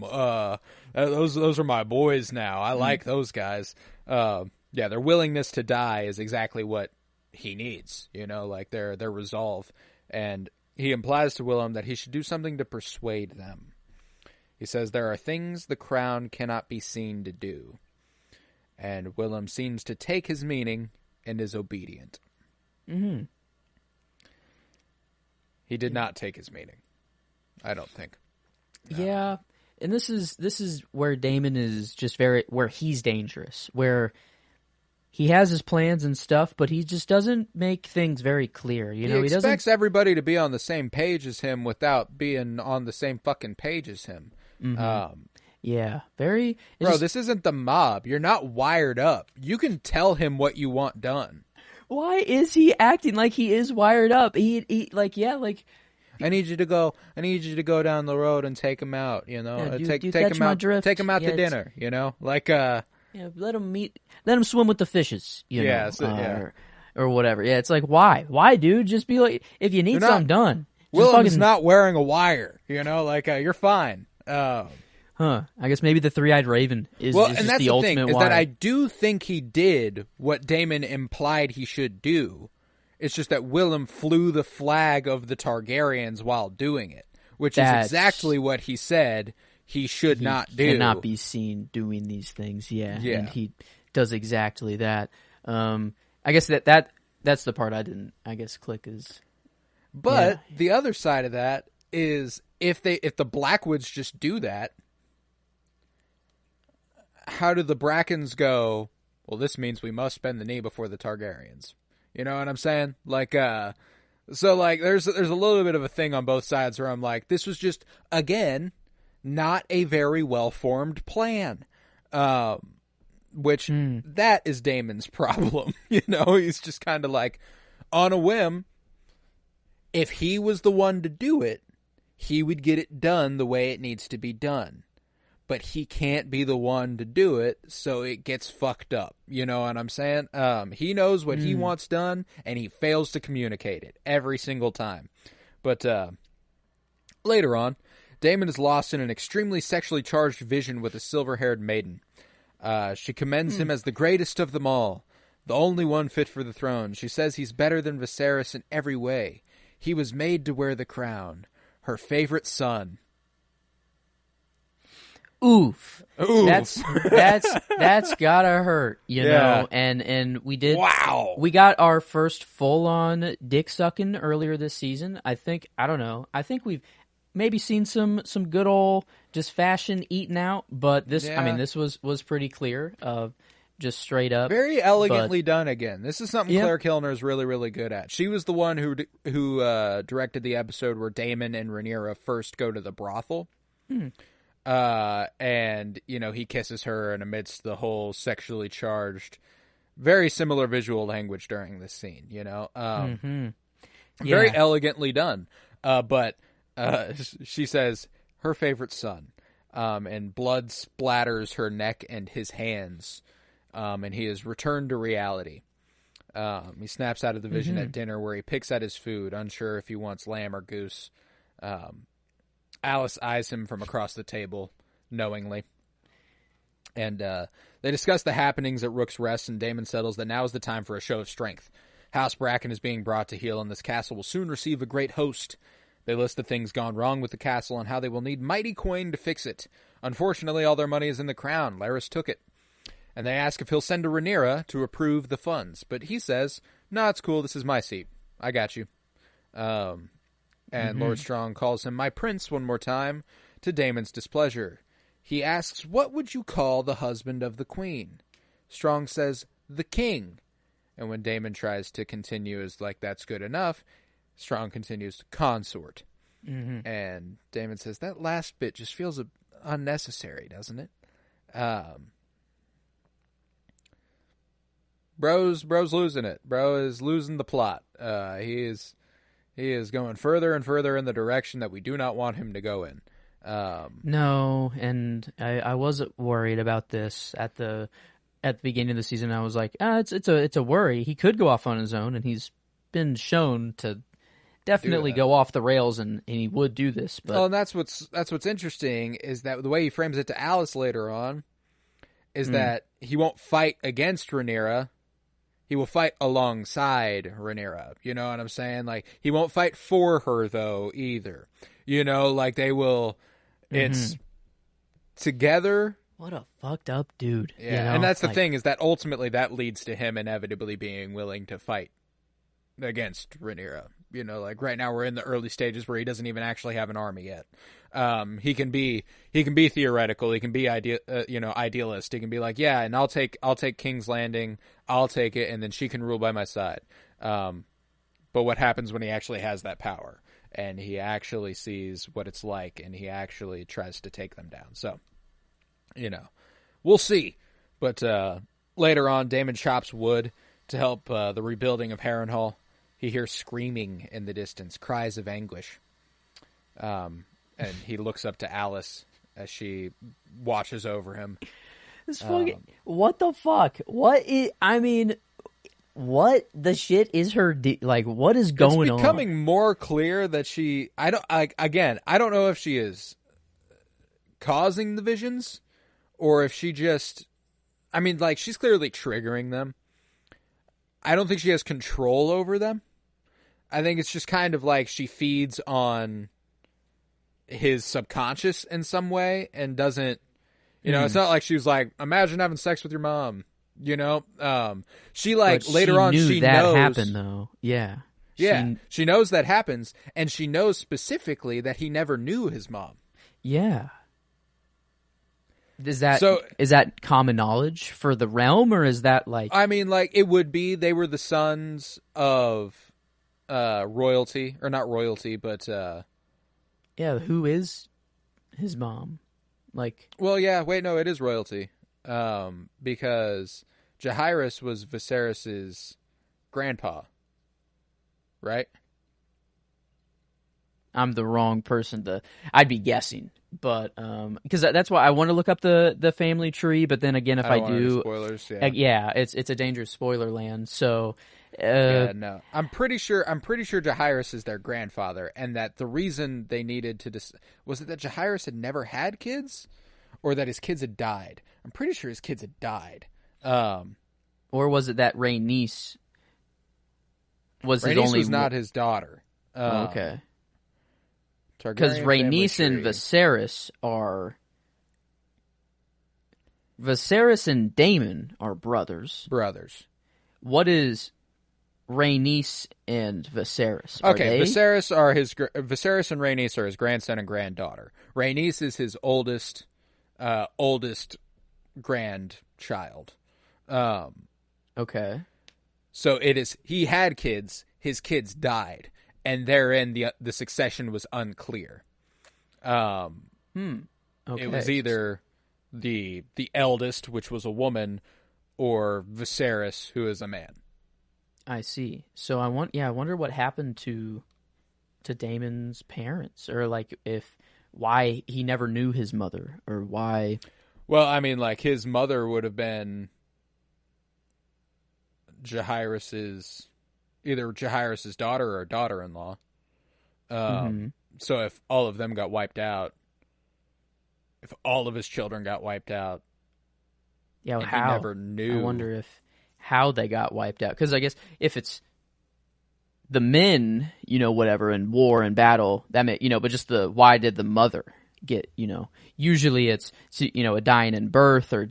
Those are my boys now. I like those guys. Their willingness to die is exactly what he needs, like their resolve. And he implies to Willem that he should do something to persuade them. He says there are things the crown cannot be seen to do. And Willem seems to take his meaning and is obedient. Mm-hmm. He did not take his meaning, I don't think. No. Yeah, and this is where Daemon is just where he's dangerous, where he has his plans and stuff, but he just doesn't make things very clear. He expects everybody to be on the same page as him without being on the same fucking page as him. Mm-hmm. This isn't the mob. You're not wired up. You can tell him what you want done. Why is he acting like he is wired up? I need you to go down the road and take him out, take him out, drift? Take him out to dinner, let him swim with the fishes, or whatever. Yeah, it's like, why, dude? Just be like, if you need something done. Willem's not wearing a wire, you're fine. I guess maybe the three-eyed raven is just the ultimate thing, is wire. that I do think he did what Daemon implied he should do. It's just that Willem flew the flag of the Targaryens while doing it, which is exactly what he said he should not do. He cannot be seen doing these things, and he does exactly that. I guess that's the part I didn't, click is... But the other side of that is if the Blackwoods just do that, how do the Brackens go, well, this means we must bend the knee before the Targaryens? You know what I'm saying? There's a little bit of a thing on both sides where I'm like, this was just, again, not a very well-formed plan. Which, that is Daemon's problem. He's just kind of like, on a whim, if he was the one to do it, he would get it done the way it needs to be done. But he can't be the one to do it, so it gets fucked up. You know what I'm saying? He knows what he wants done, and he fails to communicate it every single time. But later on, Daemon is lost in an extremely sexually charged vision with a silver-haired maiden. She commends him as the greatest of them all, the only one fit for the throne. She says he's better than Viserys in every way. He was made to wear the crown. Her favorite son. oof. Oof. That's gotta hurt, you know. And we did. Wow. We got our first full on dick sucking earlier this season. I don't know. I think we've maybe seen some good old just fashion eating out, but this this was pretty clear. Just straight up, very elegantly done. Again, this is something Claire Kilner is really, really good at. She was the one who directed the episode where Damon and Rhaenyra first go to the brothel. And, you know, he kisses her, and amidst the whole sexually charged, very similar visual language during this scene, you know? Very elegantly done. But she says her favorite son, and blood splatters her neck and his hands, and he is returned to reality. He snaps out of the vision at dinner where he picks at his food, unsure if he wants lamb or goose. Alice eyes him from across the table, knowingly. And they discuss the happenings at Rook's Rest, and Damon settles that now is the time for a show of strength. House Bracken is being brought to heel, and this castle will soon receive a great host. They list the things gone wrong with the castle and how they will need mighty coin to fix it. Unfortunately, all their money is in the crown. Larys took it. And they ask if he'll send to Rhaenyra to approve the funds. But he says, "No, it's cool. This is my seat. I got you." And Lord Strong calls him my prince one more time, to Damon's displeasure. He asks, "What would you call the husband of the queen?" Strong says, "The king." And when Damon tries to continue as like that's good enough, Strong continues, "Consort." And Damon says, "That last bit just feels unnecessary, doesn't it?" Bro's losing it. Bro is losing the plot. He is going further and further in the direction that we do not want him to go in. No, and I was worried about this at the beginning of the season. I was like, it's a worry. He could go off on his own, and he's been shown to definitely go off the rails, and he would do this. But and that's what's interesting is that the way he frames it to Alice later on is that he won't fight against Rhaenyra. He will fight alongside Rhaenyra. You know what I'm saying? Like, he won't fight for her, though, either. You know, like, they will... It's together... What a fucked up dude. Yeah, you know? And that's the thing, is that ultimately that leads to him inevitably being willing to fight against Rhaenyra. You know, like, right now we're in the early stages where he doesn't even actually have an army yet. He can be theoretical. He can be idealist. He can be like, yeah, and I'll take King's Landing. I'll take it, and then she can rule by my side. But what happens when he actually has that power and he actually sees what it's like and he actually tries to take them down? So, you know, we'll see. But later on, Damon chops wood to help the rebuilding of Harrenhal. He hears screaming in the distance, cries of anguish. And he looks up to Alice as she watches over him. This fucking, what the fuck? What the shit is her like? What is going on? It's becoming more clear that I don't know if she is causing the visions or if she just, she's clearly triggering them. I don't think she has control over them. I think it's just kind of like she feeds on his subconscious in some way and doesn't, it's not like she was like, imagine having sex with your mom, you know? She like but later on, she that knows. Happened though. Yeah. Yeah. She knows that happens, and she knows specifically that he never knew his mom. Yeah. Is that common knowledge for the realm, or is that like... it would be they were the sons of royalty, or not royalty, but... yeah, who is his mom? Like... Well, yeah, wait, no, it is royalty. Because Jaehaerys was Viserys's grandpa, right? I'm the wrong person to... I'd be guessing. But because that's why I want to look up the family tree, but then again, if I do, spoilers, it's a dangerous spoiler land. So, no, I'm pretty sure Jaehaerys is their grandfather, and that the reason they needed to was it that Jaehaerys had never had kids, or that his kids had died. I'm pretty sure his kids had died. Or was it that Rhaenys was his Rhaenys only? Was not his daughter. Okay. Because Rhaenys and Viserys are Viserys and Daemon are brothers. Brothers. What is Rhaenys and Viserys? Are Okay, they? Viserys and Rhaenys are his grandson and granddaughter. Rhaenys is his oldest grandchild. Okay. So he had kids. His kids died, and therein the succession was unclear. Okay. It was either the eldest, which was a woman, or Viserys, who is a man. I see. So I wonder what happened to Daemon's parents, or like why he never knew his mother, or why. Well, I mean, like his mother would have been either Jaehaerys's daughter or daughter-in-law. So if all of them got wiped out, if all of his children got wiped out, Yeah, and how? he never knew. I wonder how they got wiped out. Because I guess if it's the men, whatever, in war and battle, that may, but just why did the mother get, usually it's, a dying in birth or,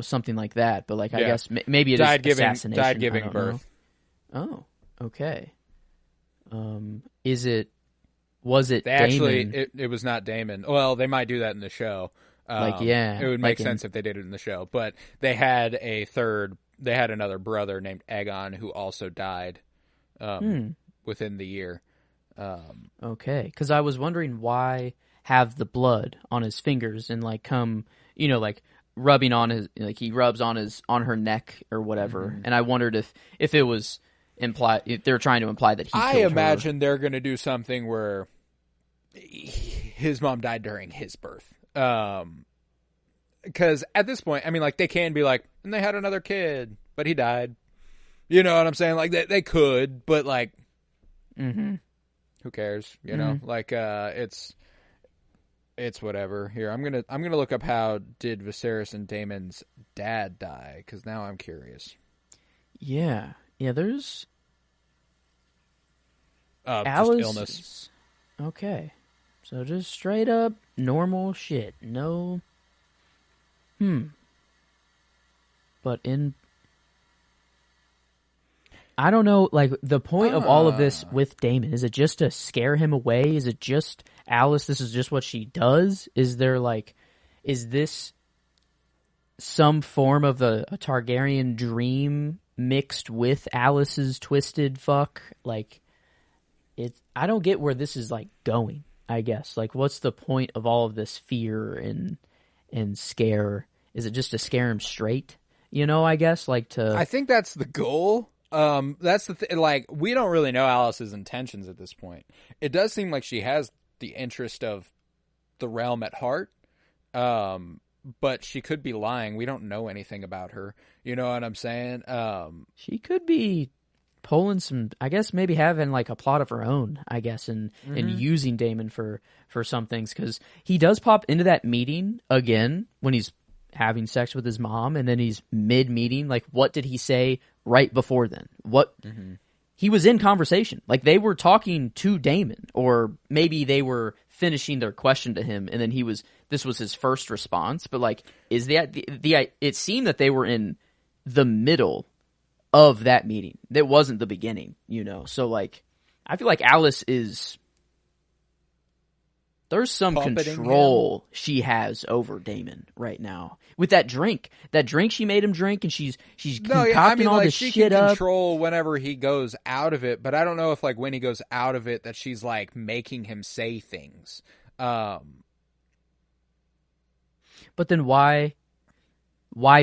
something like that. But like, I guess maybe it is assassination. Died giving birth. Know. Oh, okay. Was it Daemon? Actually, it was not Daemon. Well, they might do that in the show. It would make sense if they did it in the show. But they had another brother named Aegon who also died within the year. Okay, because I was wondering why have the blood on his fingers and like come, like rubbing on his, like he rubs on her neck or whatever. And I wondered if it was if they're trying to imply that he killed her. I imagine they're going to do something where his mom died during his birth. Because at this point, I mean, like, they can be like, and they had another kid, but he died. You know what I'm saying? Like, they could, but, like, who cares? You know? Like, it's whatever. Here, I'm gonna look up how did Viserys and Daemon's dad die, because now I'm curious. Yeah, there's just illness. Okay. So just straight up normal shit. No. But I don't know, like, the point of all of this with Daemon, is it just to scare him away? Is it just Alice, this is just what she does? Is this some form of a Targaryen dream mixed with Alice's twisted fuck? Like, I don't get where this is, like, going, I guess. Like, what's the point of all of this fear and scare? Is it just to scare him straight? I guess, like, to... I think that's the goal. That's the thing. Like, we don't really know Alice's intentions at this point. It does seem like she has the interest of the realm at heart. But she could be lying. We don't know anything about her. You know what I'm saying? She could be pulling some, I guess, maybe having like a plot of her own, I guess, and using Daemon for some things, because he does pop into that meeting again when he's having sex with his mom, and then he's mid-meeting. Like, what did he say right before then? What he was in conversation, like they were talking to Daemon, or maybe they were finishing their question to him, and then this was his first response. But like, is that it seemed that they were in the middle of that meeting. That wasn't the beginning, So like, I feel like Alice is... There's some control she has over Daemon right now with that drink. That drink she made him drink, and she's concocting all this shit up. She can control whenever he goes out of it, but I don't know if, like, when he goes out of it that she's, like, making him say things. But then why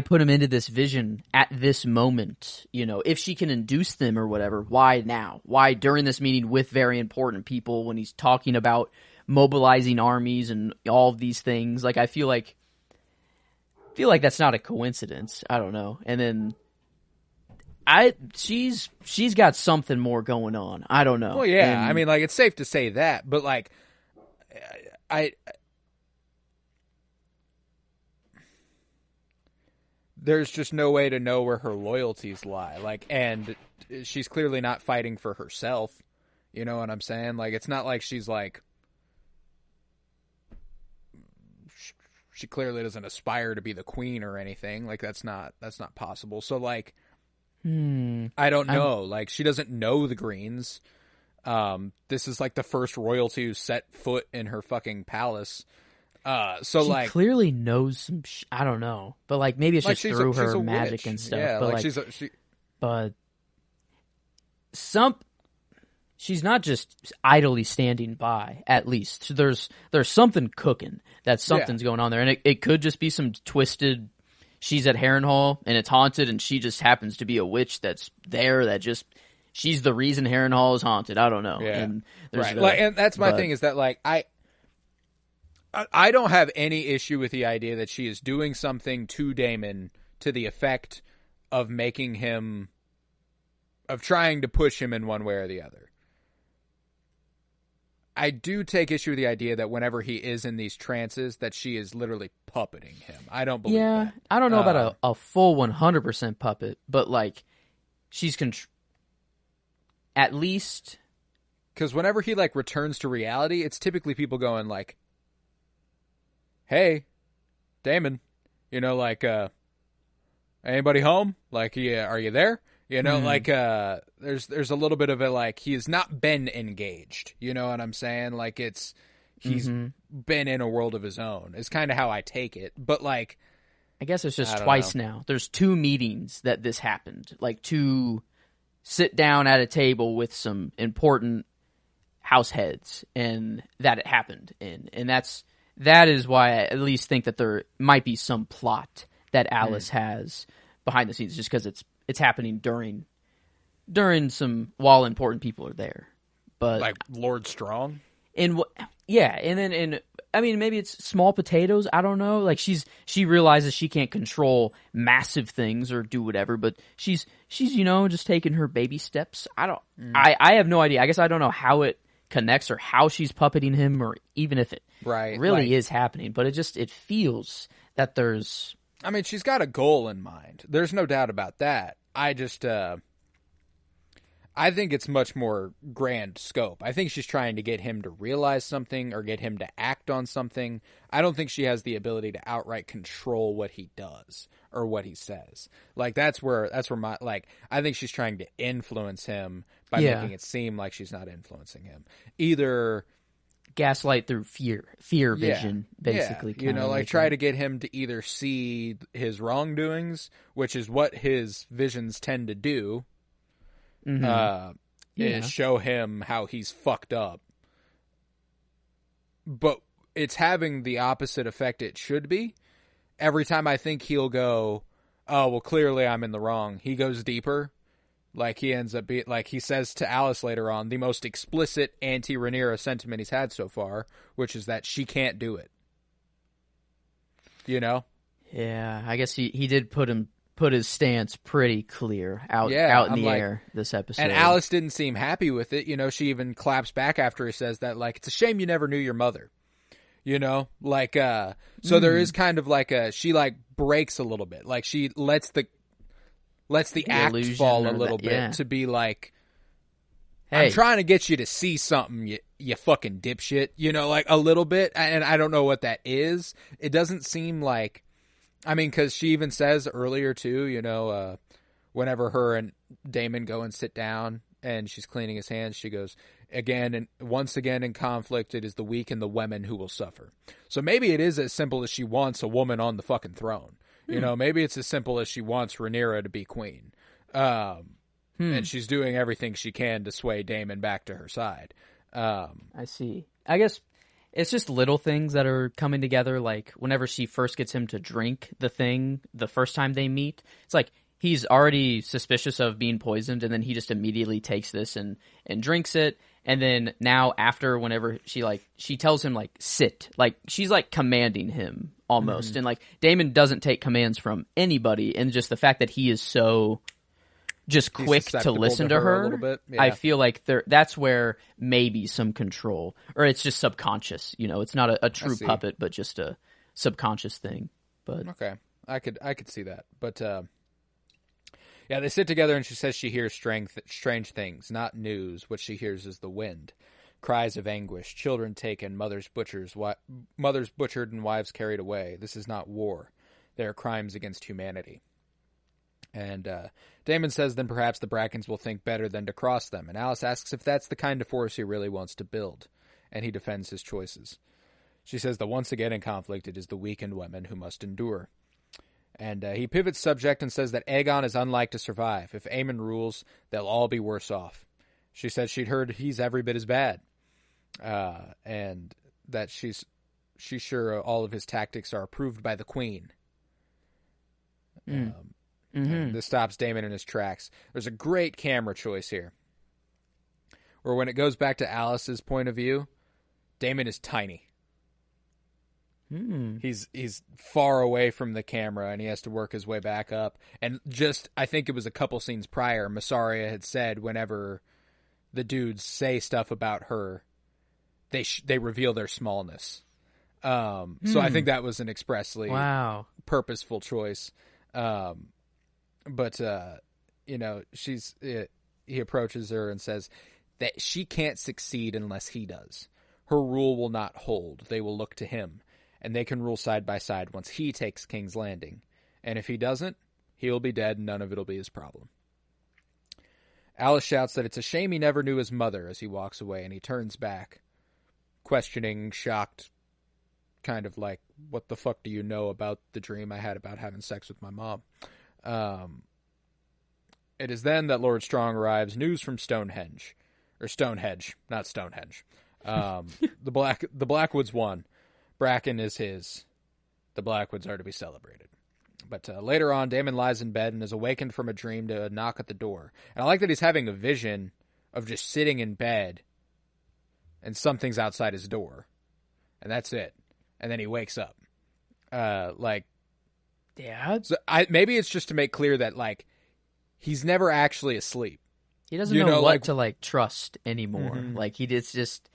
put him into this vision at this moment? If she can induce them or whatever, why now? Why during this meeting with very important people when he's talking about mobilizing armies and all of these things? Like, I feel like that's not a coincidence. I don't know. And then she's got something more going on. I don't know. Well, yeah. I mean, like, it's safe to say that, but like, there's just no way to know where her loyalties lie. Like, and she's clearly not fighting for herself. You know what I'm saying? Like, it's not like she's like she clearly doesn't aspire to be the queen or anything. Like that's not possible. So like, I don't know. Like she doesn't know the Greens. This is like the first royalty who set foot in her fucking palace. So she like clearly knows some. I don't know, but like maybe it's like just through her magic witch. and stuff. Yeah, but like but she's not just idly standing by. At least there's something cooking. That something's going on there, and it could just be some twisted. She's at Harrenhal and it's haunted, and she just happens to be a witch that's there. That just she's the reason Harrenhal is haunted. I don't know. Yeah, and right. And that's my thing is that like I don't have any issue with the idea that she is doing something to Daemon to the effect of making him, of trying to push him in one way or the other. I do take issue with the idea that whenever he is in these trances, that she is literally puppeting him. I don't believe that. I don't know about a full 100% puppet, but like she's at least because whenever he like returns to reality, it's typically people going like, "Hey, Daemon, you know, like, anybody home? Like, yeah, are you there?" You know, like, there's a little bit of it, like, he has not been engaged. You know what I'm saying? Like, he's been in a world of his own. It's kind of how I take it. But, like, I guess it's just twice now. There's 2 meetings that this happened. Like, 2 sit down at a table with some important house heads, and that it happened in. And that is why I at least think that there might be some plot that Alice has behind the scenes, just because it's happening during some while important people are there. But like Lord Strong? And then I mean maybe it's small potatoes, I don't know. Like she realizes she can't control massive things or do whatever, but she's you know just taking her baby steps. I have no idea. I guess I don't know how it connects or how she's puppeting him or even if it really is happening, but it feels that there's I mean, she's got a goal in mind. There's no doubt about that. I just, I think it's much more grand scope. I think she's trying to get him to realize something or get him to act on something. I don't think she has the ability to outright control what he does or what he says. Like, that's where my, like, I think she's trying to influence him by making it seem like she's not influencing him. Either gaslight through fear vision, basically. You know, like try to get him to either see his wrongdoings, which is what his visions tend to do, is show him how he's fucked up. But it's having the opposite effect it should be. Every time I think he'll go, oh, well, clearly I'm in the wrong, he goes deeper. Like, he ends up being, like, he says to Alice later on, the most explicit anti-Rhaenyra sentiment he's had so far, which is that she can't do it. You know? Yeah, I guess he did put his stance pretty clear out in the air this episode. And Alice didn't seem happy with it. You know, she even claps back after he says that, like, it's a shame you never knew your mother. You know? Like, so there is kind of like she, like, breaks a little bit. Like, she lets the act fall a little bit to be like, hey, I'm trying to get you to see something, you fucking dipshit, you know, like a little bit. And I don't know what that is. It doesn't seem like, I mean, because she even says earlier too, you know, whenever her and Daemon go and sit down and she's cleaning his hands, she goes, again, and once again in conflict, it is the weak and the women who will suffer. So maybe it is as simple as she wants a woman on the fucking throne. You know, maybe it's as simple as she wants Rhaenyra to be queen. And she's doing everything she can to sway Daemon back to her side. I see. I guess it's just little things that are coming together. Like, whenever she first gets him to drink the thing the first time they meet, it's like he's already suspicious of being poisoned, and then he just immediately takes this and drinks it. And then now after, whenever she tells him, like, sit. Like, she's, like, commanding him almost. And, like, Daemon doesn't take commands from anybody. And just the fact that he is so just quick to listen to her, a little bit. Yeah. I feel like that's where maybe some control. Or it's just subconscious. You know, it's not a true puppet, but just a subconscious thing. But okay. I could see that. But, they sit together and she says she hears strange things, not news. What she hears is the wind. Cries of anguish, children taken, mothers butchered and wives carried away. This is not war. They are crimes against humanity. And Daemon says then perhaps the Brackens will think better than to cross them. And Alice asks if that's the kind of force he really wants to build. And he defends his choices. She says that once again in conflict, it is the weakened women who must endure. And he pivots subject and says that Aegon is unlike to survive. If Aemon rules, they'll all be worse off. She said she'd heard he's every bit as bad. And that she's sure all of his tactics are approved by the queen. This stops Daemon in his tracks. There's a great camera choice here. Where when it goes back to Alice's point of view, Daemon is tiny. He's far away from the camera, and he has to work his way back up. And just, I think it was a couple scenes prior, Massaria had said whenever the dudes say stuff about her, they reveal their smallness. So I think that was an expressly purposeful choice. But he approaches her and says that she can't succeed unless he does. Her rule will not hold. They will look to him. And they can rule side by side once he takes King's Landing. And if he doesn't, he'll be dead and none of it'll be his problem. Alice shouts that it's a shame he never knew his mother as he walks away, and he turns back, questioning, shocked, kind of like, what the fuck do you know about the dream I had about having sex with my mom? It is then that Lord Strong arrives, news from Stonehenge. Or Stonehenge, not Stonehenge. The Blackwoods won. Bracken is his. The Blackwoods are to be celebrated. But later on, Daemon lies in bed and is awakened from a dream to a knock at the door. And I like that he's having a vision of just sitting in bed and something's outside his door. And that's it. And then he wakes up. Dad? So maybe it's just to make clear that, like, he's never actually asleep. He doesn't know what to trust anymore. Like, it's just...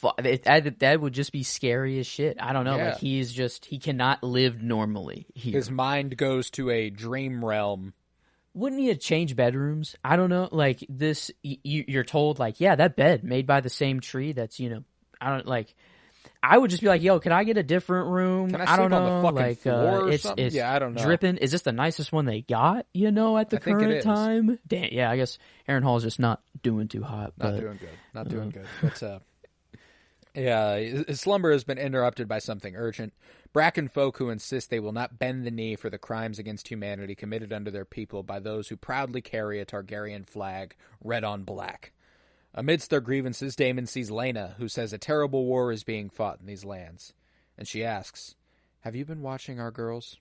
That would just be scary as shit. I don't know. Yeah. Like, he cannot live normally here. His mind goes to a dream realm. Wouldn't he have changed bedrooms? I don't know. Like, this, you're told, like, yeah, that bed made by the same tree that's, I would just be like, yo, can I get a different room? Can I sleep on the fucking floor or something? I don't know. Dripping. Is this the nicest one they got, at the current time? Damn, yeah, I guess Aaron Hall's just not doing too hot. Not doing good. But, yeah, his slumber has been interrupted by something urgent. Bracken folk who insist they will not bend the knee for the crimes against humanity committed under their people by those who proudly carry a Targaryen flag, red on black. Amidst their grievances, Daemon sees Laena, who says a terrible war is being fought in these lands. And she asks, have you been watching our girls?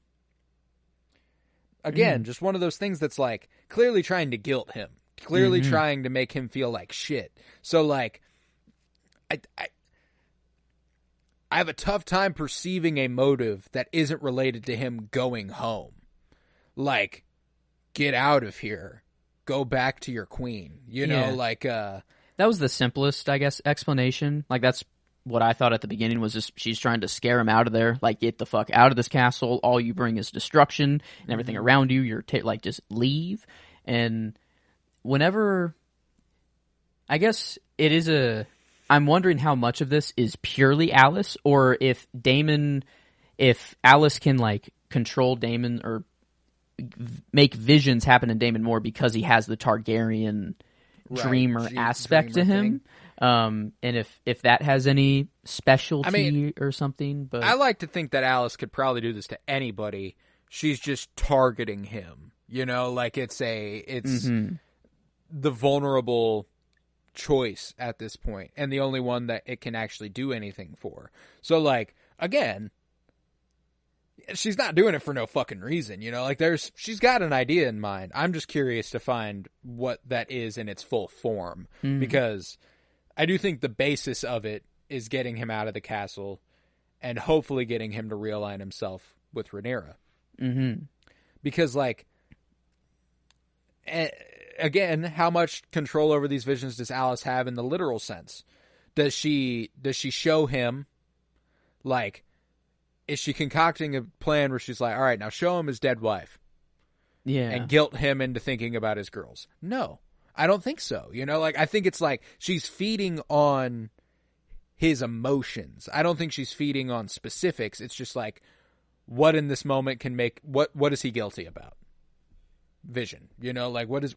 Again, just one of those things that's, like, clearly trying to guilt him. Clearly trying to make him feel like shit. So, like, I have a tough time perceiving a motive that isn't related to him going home. Like, get out of here. Go back to your queen. That was the simplest, I guess, explanation. Like, that's what I thought at the beginning was just she's trying to scare him out of there. Like, get the fuck out of this castle. All you bring is destruction and everything around you. You're just leave. And whenever... I guess it is I'm wondering how much of this is purely Alice, or if Alice can, like, control Daemon or make visions happen in Daemon more because he has the Targaryen dreamer aspect to him. And if that has any specialty or something. But I like to think that Alice could probably do this to anybody. She's just targeting him. Like, it's the vulnerable choice at this point, and the only one that it can actually do anything for. So, like, again, she's not doing it for no fucking reason, like, she's got an idea in mind. I'm just curious to find what that is in its full form, because I do think the basis of it is getting him out of the castle and hopefully getting him to realign himself with Rhaenyra. Because, like, again, how much control over these visions does Alice have in the literal sense? Does she show him, like, is she concocting a plan where she's like, all right, now show him his dead wife? Yeah. And guilt him into thinking about his girls? No. I don't think so. You know, like, I think it's like she's feeding on his emotions. I don't think she's feeding on specifics. It's just like, what in this moment can make, what is he guilty about? Vision, you know, like what is,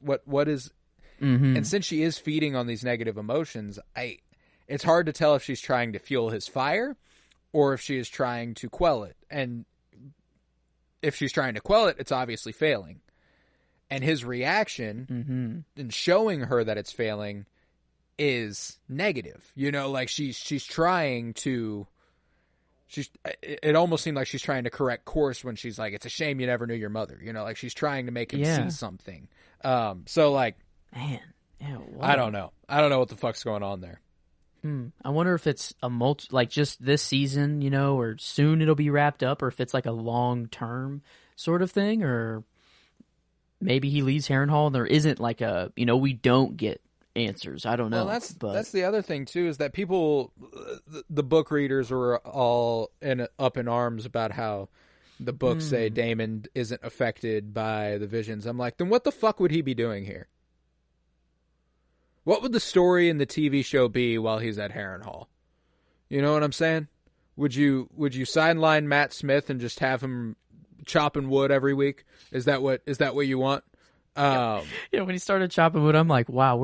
Mm-hmm. and since she is feeding on these negative emotions, it's hard to tell if she's trying to fuel his fire or if she is trying to quell it. And if she's trying to quell it, it's obviously failing. And his reaction in showing her that it's failing is negative. You know, like she's trying to, it almost seemed like she's trying to correct course when she's like, it's a shame you never knew your mother. You know, like she's trying to make him see something. So like, man, yeah, I don't know. I don't know what the fuck's going on there. I wonder if it's like just this season, you know, or soon it'll be wrapped up, or if it's like a long-term sort of thing, or maybe he leaves Harrenhal and there isn't like a, you know, we don't get answers. I don't know. Well, that's the other thing too, is that people, the book readers were all up in arms about how the books say Daemon isn't affected by the visions. I'm like, then what the fuck would he be doing here? What would the story in the TV show be while he's at Harrenhal? You know what I'm saying? Would you sideline Matt Smith and just have him chopping wood every week? Is that what you want? Yeah, when he started chopping wood, I'm like, wow,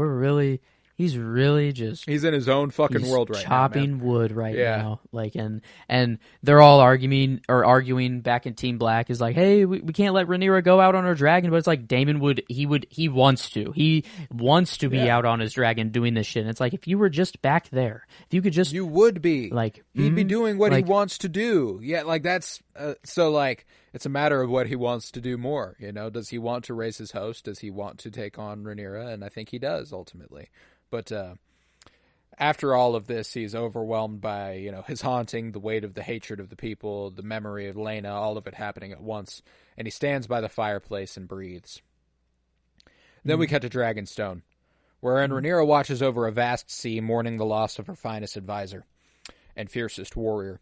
he's really just... He's in his own fucking world right now, chopping wood right now. Like, and they're all arguing back in Team Black is like, hey, we can't let Rhaenyra go out on her dragon, but it's like Daemon he wants to be out on his dragon doing this shit. And it's like, if you were just back there, if you could just... You would be. Like... He'd be doing what he wants to do. Yeah, like that's... so like, it's a matter of what he wants to do more, you know? Does he want to raise his host? Does he want to take on Rhaenyra? And I think he does, ultimately. But after all of this, he's overwhelmed by, you know, his haunting, the weight of the hatred of the people, the memory of Laena, all of it happening at once. And he stands by the fireplace and breathes. Then we cut to Dragonstone, wherein Rhaenyra watches over a vast sea, mourning the loss of her finest advisor and fiercest warrior.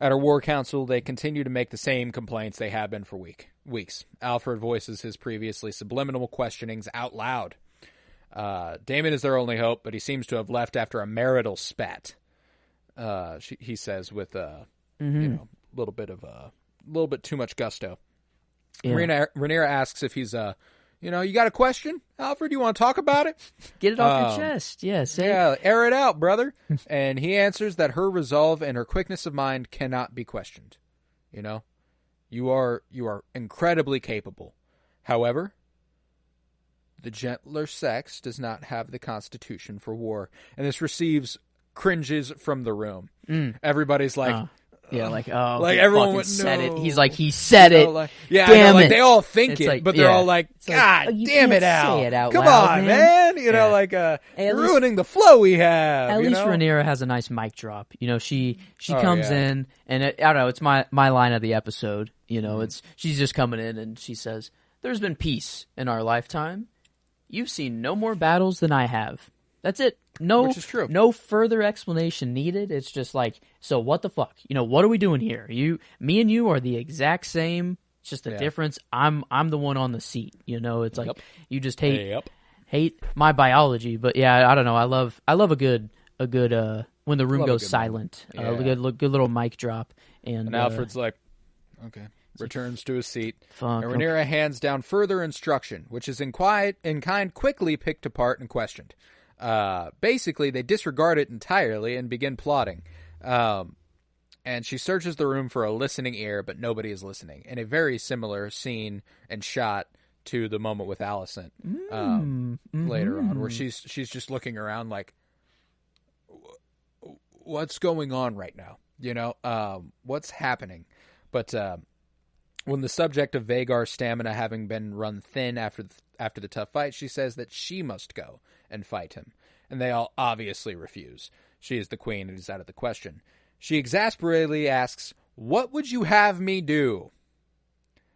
At her war council, they continue to make the same complaints they have been for weeks. Alfred voices his previously subliminal questionings out loud. Daemon is their only hope, but he seems to have left after a marital spat. He says with you know, a little bit too much gusto. Yeah. Rhaenyra asks if he's you know, you got a question, Alfred? You want to talk about it? Get it off your chest. Yes. Yeah, air it out, brother. And he answers that her resolve and her quickness of mind cannot be questioned. You know, you are incredibly capable. However, the gentler sex does not have the constitution for war. And this receives cringes from the room. Everybody's like... yeah, like, oh, like everyone would said know. it. He's like, he said it. Like, yeah, damn I know, like, it. they all think it's it, like, but they're all like, God like, damn it, Al. Say it out Come loud, on, man. You know, like, you're ruining the flow we have. At least Rhaenyra has a nice mic drop. You know, she comes in, and I don't know, it's my line of the episode. You know, she's just coming in, and she says, there's been peace in our lifetime. You've seen no more battles than I have. That's it. No, which is true. No further explanation needed. It's just like, so what the fuck? You know, what are we doing here? Me and you are the exact same. It's just the difference. I'm the one on the seat. You know, it's like you just hate my biology. But yeah, I don't know. I love a good when the room goes silent. A good little mic drop. And Alfred's like, okay. Returns to his seat. Fuck, and Rhaenyra hands down further instruction, which is in kind quickly picked apart and questioned. Basically, they disregard it entirely and begin plotting. And she searches the room for a listening ear, but nobody is listening. In a very similar scene and shot to the moment with Alicent later on, where she's just looking around like, what's going on right now? You know, what's happening? But when the subject of Vhagar's stamina having been run thin after the tough fight, she says that she must go and fight him. And they all obviously refuse. She is the queen, it is out of the question. She exasperatedly asks, what would you have me do?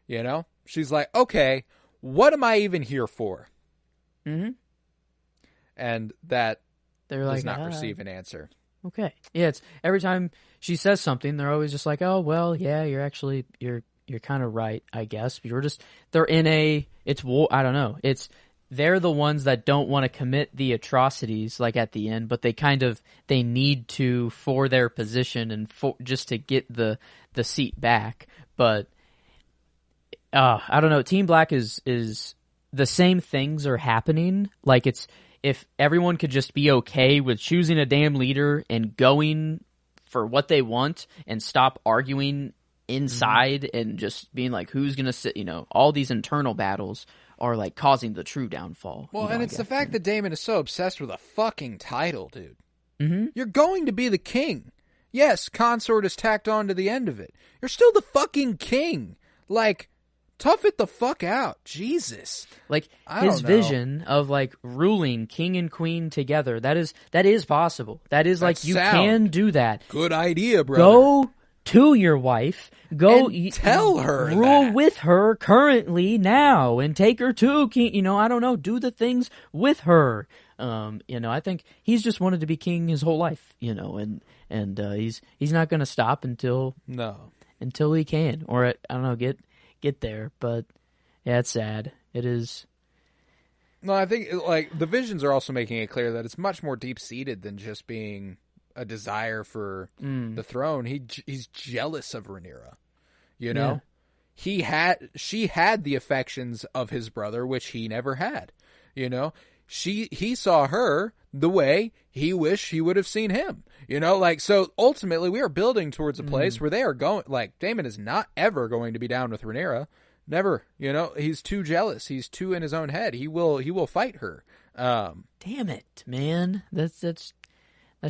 You know? She's like, okay, what am I even here for? Mm-hmm. And that does like, not receive an answer. Okay. Yeah, it's every time she says something, they're always just like, oh, well, yeah, you're kind of right, I guess. They're in it's war. I don't know. they're the ones that don't want to commit the atrocities like at the end, but they need to for their position and just to get the seat back. But I don't know. Team Black is the same things are happening. Like if everyone could just be okay with choosing a damn leader and going for what they want and stop arguing inside and just being like, who's going to sit, all these internal battles are like causing the true downfall. Well, and it's the fact that Damon is so obsessed with a fucking title, dude. Mm-hmm. You're going to be the king. Yes, consort is tacked on to the end of it. You're still the fucking king. Like, tough it the fuck out. Jesus. Like, his vision of, like, ruling king and queen together, that is possible. That is, like, you can do that. Good idea, brother. Go to your wife. Go and tell her rule that. with her currently now and take her to king. I don't know. Do the things with her. I think he's just wanted to be king his whole life, and he's not going to stop until he can, or I don't know, get there. But yeah, it's sad. It is. No, I think like the visions are also making it clear that it's much more deep seated than just being a desire for the throne. He's jealous of Rhaenyra. Yeah. She had the affections of his brother, which he never had. He saw her the way he wished he would have seen him. So ultimately we are building towards a place where they are going, like, Daemon is not ever going to be down with Rhaenyra. Never. He's too jealous. He's too in his own head. He will fight her. Damn it, man. That's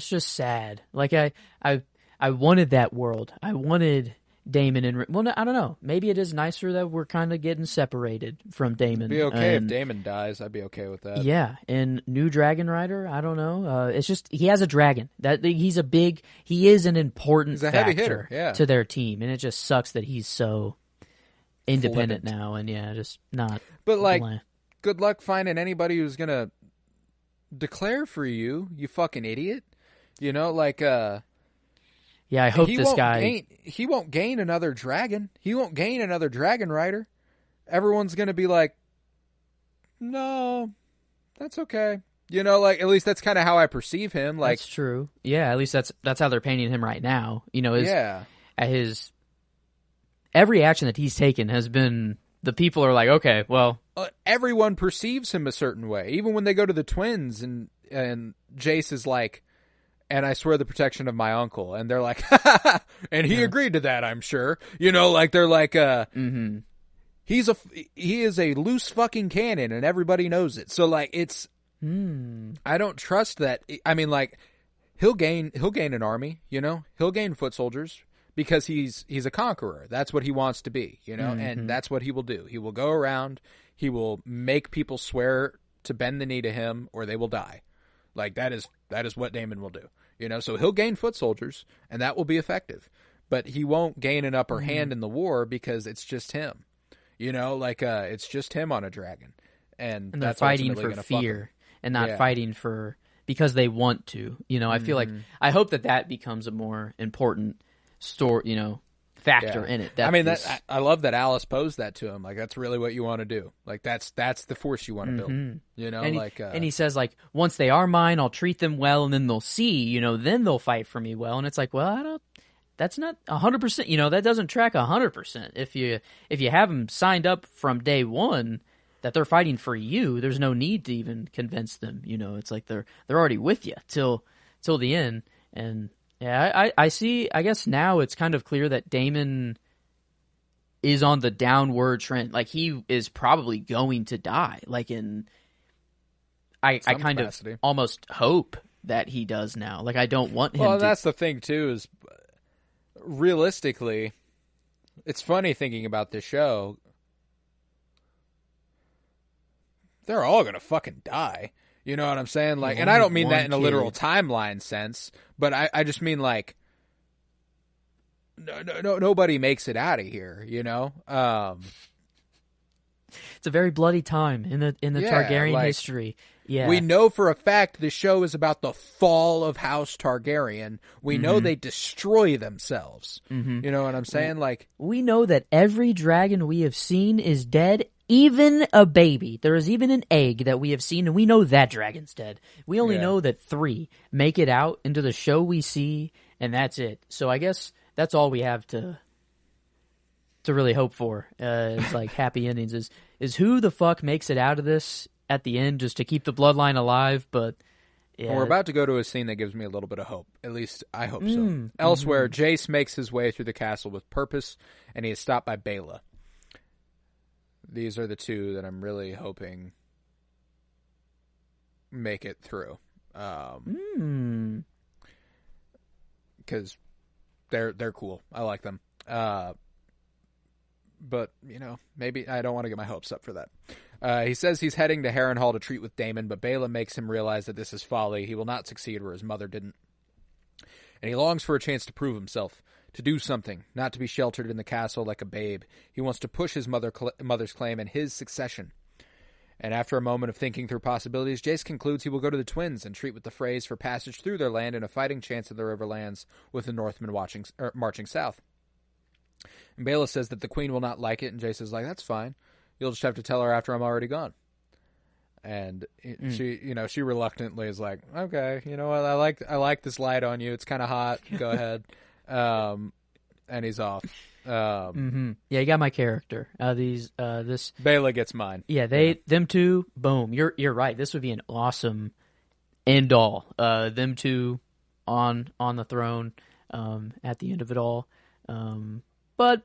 just sad. Like I wanted that world. I wanted Daemon and I don't know. Maybe it is nicer that we're kind of getting separated from Daemon. Be okay if Daemon dies. I'd be okay with that. Yeah, and new Dragon Rider. I don't know. It's just he has a dragon. He is an important heavy factor hitter, to their team, and it just sucks that he's so independent now, and just not. But like, good luck finding anybody who's gonna declare for you. You fucking idiot. Yeah, I hope this guy... He won't gain another dragon. He won't gain another dragon rider. Everyone's going to be like, no, that's okay. At least that's kind of how I perceive him. Like, that's true. Yeah, at least that's how they're painting him right now. Every action that he's taken has been... The people are like, okay, well... everyone perceives him a certain way. Even when they go to the twins and Jace is like... And I swear the protection of my uncle. And they're like, and he agreed to that, I'm sure. They're like, he is a loose fucking cannon and everybody knows it. So like, it's, I don't trust that. I mean, like, he'll gain an army, he'll gain foot soldiers because he's a conqueror. That's what he wants to be, and that's what he will do. He will go around, he will make people swear to bend the knee to him or they will die. Like, that is what Daemon will do. So he'll gain foot soldiers, and that will be effective. But he won't gain an upper hand in the war because it's just him. It's just him on a dragon. And they're that's fighting for fear and not fighting for because they want to. I feel like I hope that becomes a more important factor in it. I love that Alice posed that to him. Like, that's really what you want to do. Like, that's the force you want to build. And he says, like, once they are mine, I'll treat them well, and then they'll see. Then they'll fight for me well. And it's like, well, that's not 100%. That doesn't track 100%. If you have them signed up from day one that they're fighting for you, there's no need to even convince them. It's like they're already with you till the end. And yeah, I see. I guess now it's kind of clear that Daemon is on the downward trend. Like, he is probably going to die. Like, I kind of almost hope that he does now. Like, I don't want him to. Well, that's the thing, too, is realistically, it's funny thinking about this show. They're all going to fucking die. You know what I'm saying? Like, and I don't mean that in a literal timeline sense, but I just mean like, nobody makes it out of here. It's a very bloody time in the Targaryen history. Yeah, we know for a fact the show is about the fall of House Targaryen. We know they destroy themselves. You know what I'm saying? Like, we know that every dragon we have seen is dead even a baby. There is even an egg that we have seen, and we know that dragon's dead. We only know that 3 make it out into the show we see, and that's it. So I guess that's all we have to really hope for. Is like happy endings. Is who the fuck makes it out of this at the end, just to keep the bloodline alive? But yeah. Well, we're about to go to a scene that gives me a little bit of hope. At least I hope so. Elsewhere, Jace makes his way through the castle with purpose, and he is stopped by Bela. These are the 2 that I'm really hoping make it through. Because they're cool. I like them. But, maybe I don't want to get my hopes up for that. He says he's heading to Harrenhal to treat with Daemon, but Bela makes him realize that this is folly. He will not succeed where his mother didn't. And he longs for a chance to prove himself, to do something, not to be sheltered in the castle like a babe. He wants to push his mother's claim and his succession. And after a moment of thinking through possibilities, Jace concludes he will go to the Twins and treat with the Freys for passage through their land and a fighting chance of the Riverlands with the Northmen marching south. And Bela says that the Queen will not like it, and Jace is like, that's fine. You'll just have to tell her after I'm already gone. And she reluctantly is like, okay, you know what? I like this light on you. It's kind of hot. Go ahead. And he's off. Yeah, you got my character. This Bela gets mine. Yeah, them 2. Boom. You're right. This would be an awesome end all. Them 2 on the throne at the end of it all. But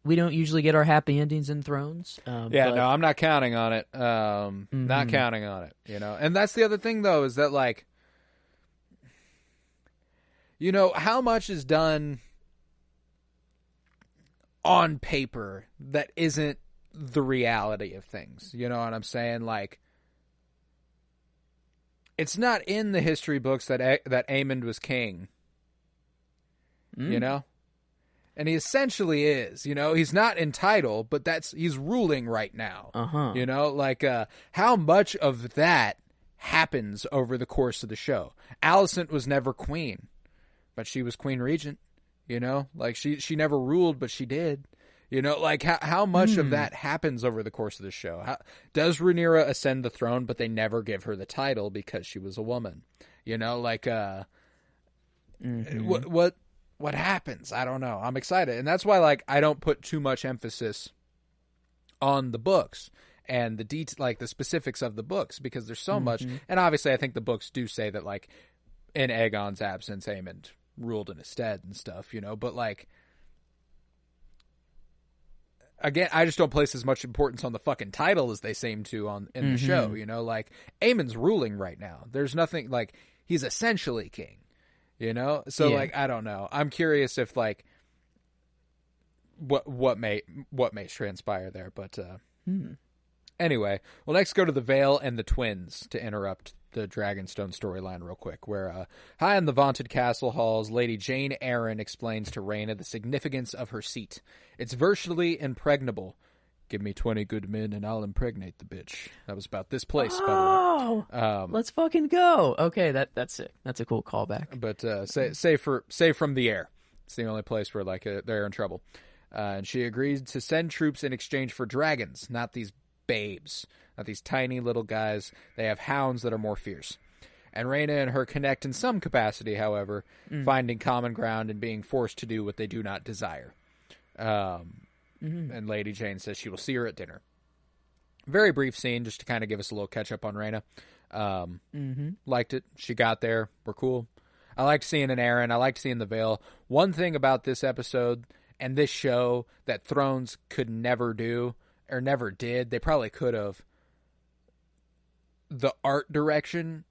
we don't usually get our happy endings in Thrones. No, I'm not counting on it. Not counting on it, And that's the other thing, though, is that, like, how much is done on paper that isn't the reality of things? You know what I'm saying? Like, it's not in the history books that Aemond was king. And he essentially is, he's not in title, but he's ruling right now. How much of that happens over the course of the show? Alicent was never queen, but she was queen regent, she never ruled, but she did, how much of that happens over the course of the show? Does Rhaenyra ascend the throne, but they never give her the title because she was a woman, what happens? I don't know. I'm excited. And that's why, I don't put too much emphasis on the books and the specifics of the books, because there's so much. And obviously I think the books do say that, in Aegon's absence, Aemond ruled in his stead and stuff, but again, I just don't place as much importance on the fucking title as they seem to in the show, Aemond's ruling right now. There's nothing, he's essentially king. So I don't know. I'm curious if what may transpire there, but anyway, we'll next go to the Vale and the Twins to interrupt the Dragonstone storyline real quick, where high in the vaunted castle halls, Lady Jane Arryn explains to Rhaena the significance of her seat. It's virtually impregnable. Give me 20 good men and I'll impregnate the bitch. That was about this place, by the way. Let's fucking go. Okay, that's it. That's a cool callback. But say from the air. It's the only place where they're in trouble. And she agrees to send troops in exchange for dragons, not these babes, not these tiny little guys. They have hounds that are more fierce. And Rhaena and her connect in some capacity, however, finding common ground and being forced to do what they do not desire. And Lady Jane says she will see her at dinner. Very brief scene, just to kind of give us a little catch-up on Rhaena. Liked it. She got there. We're cool. I liked seeing an Arryn. I liked seeing the Vale. One thing about this episode and this show that Thrones could never do, or never did, they probably could have, the art direction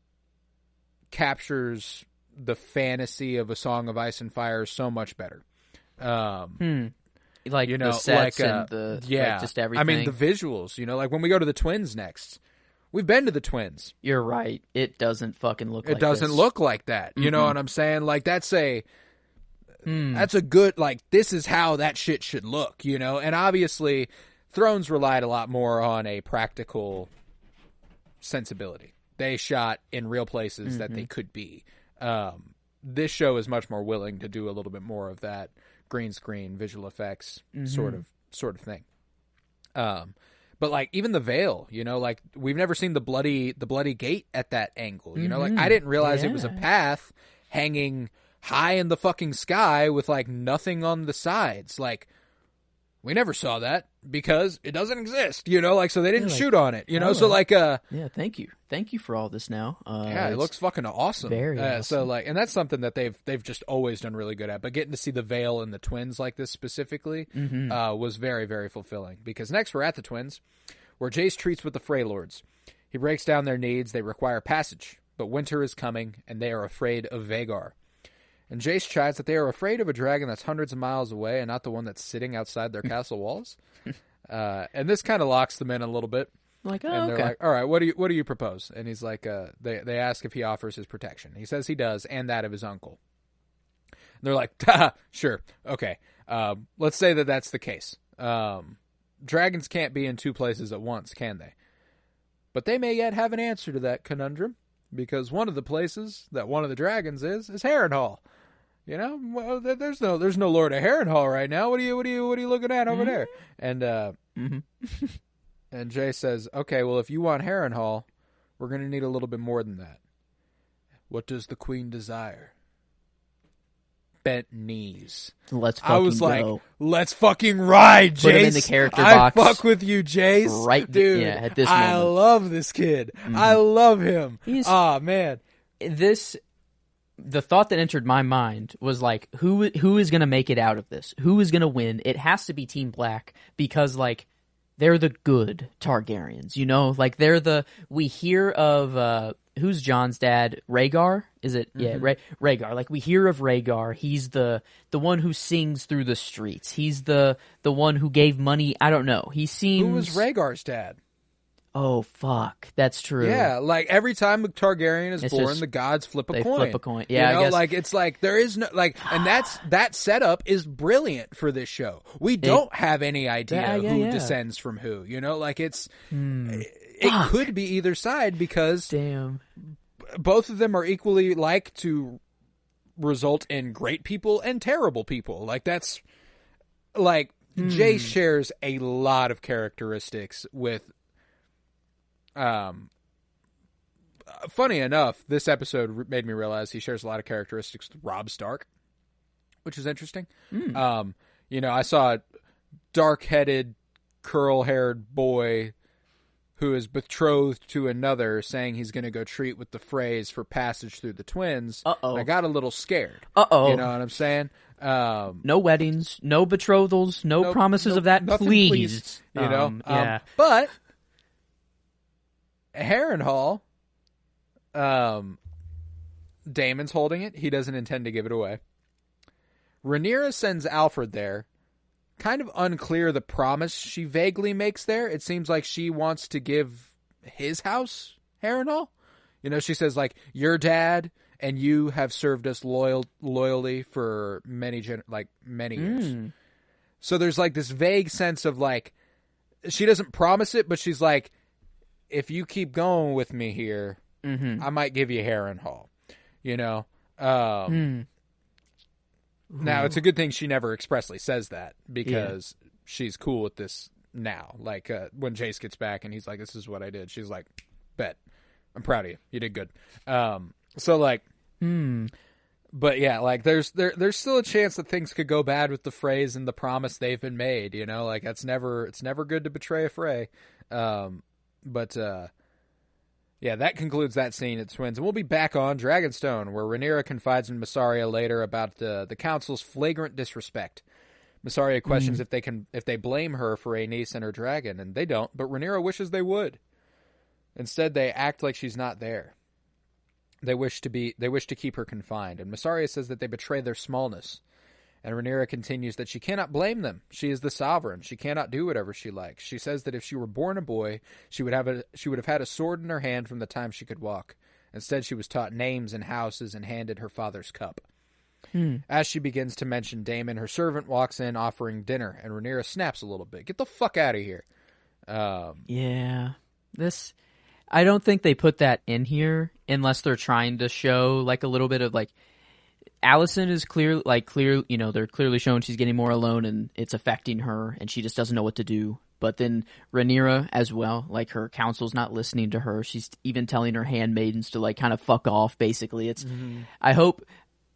captures the fantasy of A Song of Ice and Fire so much better. The sets and the just everything. I mean, the visuals, when we go to the Twins next, we've been to the Twins. You're right. It doesn't fucking look like it doesn't look like that. You know what I'm saying? That's a good, this is how that shit should look, And obviously, Thrones relied a lot more on a practical sensibility. They shot in real places that they could be. This show is much more willing to do a little bit more of that green screen, visual effects sort of thing. But like even the veil, you know, like we've never seen the bloody gate at that angle. You know, like I didn't realize it was a path hanging high in the fucking sky with like nothing on the sides. Like we never saw that because it doesn't exist. You know, like so they didn't shoot on it. You know, so like thank you for all this now. Yeah, it looks fucking awesome. Very awesome. So like, and that's something that they've just always done really good at. But getting to see the veil and the twins like this specifically was very, very fulfilling. Because next we're at the twins, where Jace treats with the Freylords. He breaks down their needs. They require passage, but winter is coming, and they are afraid of Vhagar. And Jace chides that they are afraid of a dragon that's hundreds of miles away and not the one that's sitting outside their castle walls. And this kind of locks them in a little bit. Like, oh, and they're okay. like, all right, what do you propose? And he's like, they ask if he offers his protection. He says he does, and that of his uncle. And they're like, sure, okay. Let's say that that's the case. Dragons can't be in two places at once, can they? But they may yet have an answer to that conundrum, because one of the places that one of the dragons is Harrenhal. You know, well, there's no Lord of Harrenhal right now. What are you looking at over there? And and Jay says, okay, well, if you want Harrenhal, we're going to need a little bit more than that. What does the queen desire? Bent knees. Let's fucking I was go. like, let's fucking ride, Jace. Put him in the character box. I fuck with you, Jace. Right, dude. yeah, at this I moment. love this kid. I love him. Man. The thought that entered my mind was like, who is going to make it out of this? Who is going to win? It has to be Team Black because, like, they're the good Targaryens, you know? Like, we hear of, who's Jon's dad? Rhaegar? Is it? Yeah, Rhaegar. Like, we hear of Rhaegar. He's the one who sings through the streets. He's the one who gave money. I don't know. He seems... Who was Rhaegar's dad? Oh, fuck. That's true. Yeah, like every time a Targaryen is born, the gods flip a coin. They flip a coin. Yeah, you know, I guess. like it's like there is no like, and that setup is brilliant for this show. We don't have any idea who descends from who. You know, like it could be either side because both of them are equally like to result in great people and terrible people. Like that's like Jace shares a lot of characteristics with. Funny enough, this episode made me realize he shares a lot of characteristics with Robb Stark, which is interesting. You know, I saw a dark-headed, curl-haired boy who is betrothed to another saying he's going to go treat with the Freys for passage through the twins. And I got a little scared. You know what I'm saying? No weddings, no betrothals, no promises of that, please. You know? But... Harrenhal, Daemon's holding it. He doesn't intend to give it away. Rhaenyra sends Alfred there. Kind of unclear the promise she vaguely makes there. It seems like she wants to give his house Harrenhal. You know, she says, like, your dad and you have served us loyally for many years. So there's, like, this vague sense of, like, she doesn't promise it, but she's like, if you keep going with me here, I might give you Harrenhal, you know? Now, it's a good thing she never expressly says that because she's cool with this now. Like, when Jace gets back and he's like, this is what I did. She's like, bet. I'm proud of you. You did good. So, like, but yeah, like, there's still a chance that things could go bad with the Freys and the promise they've been made, you know? Like, it's never good to betray a Frey. But that concludes that scene at Twins. And we'll be back on Dragonstone, where Rhaenyra confides in Mysaria later about the council's flagrant disrespect. Mysaria questions if they blame her for Aenys and her dragon, and they don't, but Rhaenyra wishes they would. Instead, they act like she's not there. They wish to keep her confined, and Mysaria says that they betray their smallness. And Rhaenyra continues that she cannot blame them. She is the sovereign. She cannot do whatever she likes. She says that if she were born a boy, she would have had a sword in her hand from the time she could walk. Instead, she was taught names and houses and handed her father's cup. As she begins to mention Daemon, her servant walks in offering dinner, and Rhaenyra snaps a little bit. Get the fuck out of here. I don't think they put that in here unless they're trying to show like a little bit of like, Alicent is clear, you know, they're clearly showing she's getting more alone and it's affecting her and she just doesn't know what to do. But then Rhaenyra as well, like her council's not listening to her. She's even telling her handmaidens to like kind of fuck off. Basically, it's. I hope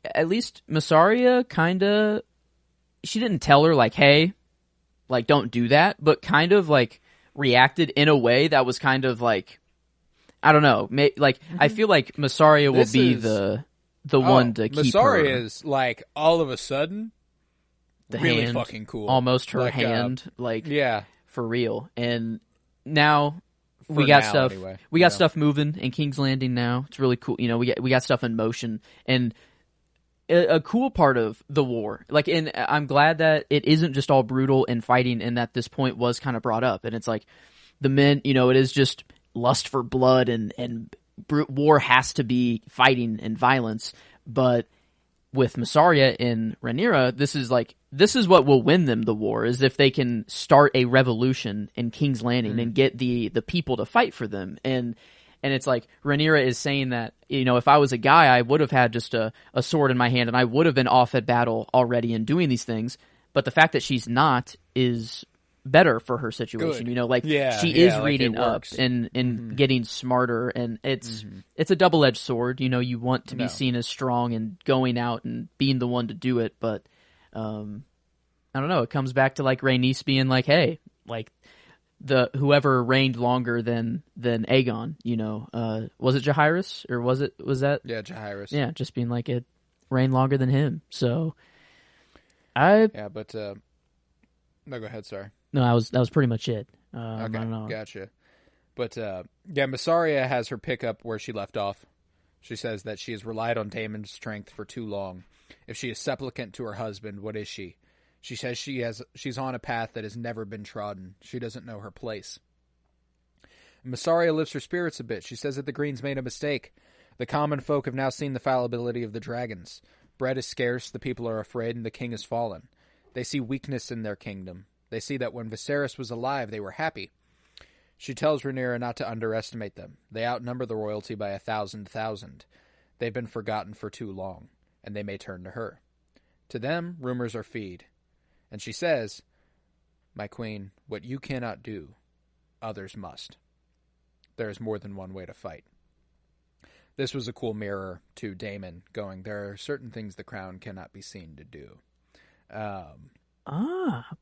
at least Mysaria she didn't tell her like, hey, like don't do that, but kind of like reacted in a way that was kind of like, I don't know, I feel like Mysaria will be the one to keep her. Mysaria is like all of a sudden really hand, fucking cool, almost her like, hand, yeah, for real. And now we For got now, stuff. anyway. We got stuff moving in King's Landing now. It's really cool. You know, we got stuff in motion, and a cool part of the war. Like, and I'm glad that it isn't just all brutal and fighting, and that this point was kind of brought up. And it's like the men. You know, it is just lust for blood, and war has to be fighting and violence. But with Mysaria and Rhaenyra, this is what will win them the war, is if they can start a revolution in King's Landing and get the people to fight for them. And it's like Rhaenyra is saying that, you know, if I was a guy, I would have had just a sword in my hand and I would have been off at battle already and doing these things. But the fact that she's not is better for her situation. Good. You know, like she is reading up and getting smarter, and it's a double-edged sword. You know, you want to be seen as strong and going out and being the one to do it, but I don't know, it comes back to like Rhaenys being like, hey, like whoever reigned longer than Aegon, you know, was it Jaehaerys or was that Jaehaerys, just being like, it reigned longer than him. So no, go ahead, sorry. No, that was pretty much it. Okay, I don't know. Gotcha. But Mysaria has her pick up where she left off. She says that she has relied on Daemon's strength for too long. If she is supplicant to her husband, what is she? She says she's on a path that has never been trodden. She doesn't know her place. Mysaria lifts her spirits a bit. She says that the Greens made a mistake. The common folk have now seen the fallibility of the dragons. Bread is scarce, the people are afraid, and the king has fallen. They see weakness in their kingdom. They see that when Viserys was alive, they were happy. She tells Rhaenyra not to underestimate them. They outnumber the royalty by 1,000,000. They've been forgotten for too long, and they may turn to her. To them, rumors are feed. And she says, my queen, what you cannot do, others must. There is more than one way to fight. This was a cool mirror to Daemon going, there are certain things the crown cannot be seen to do.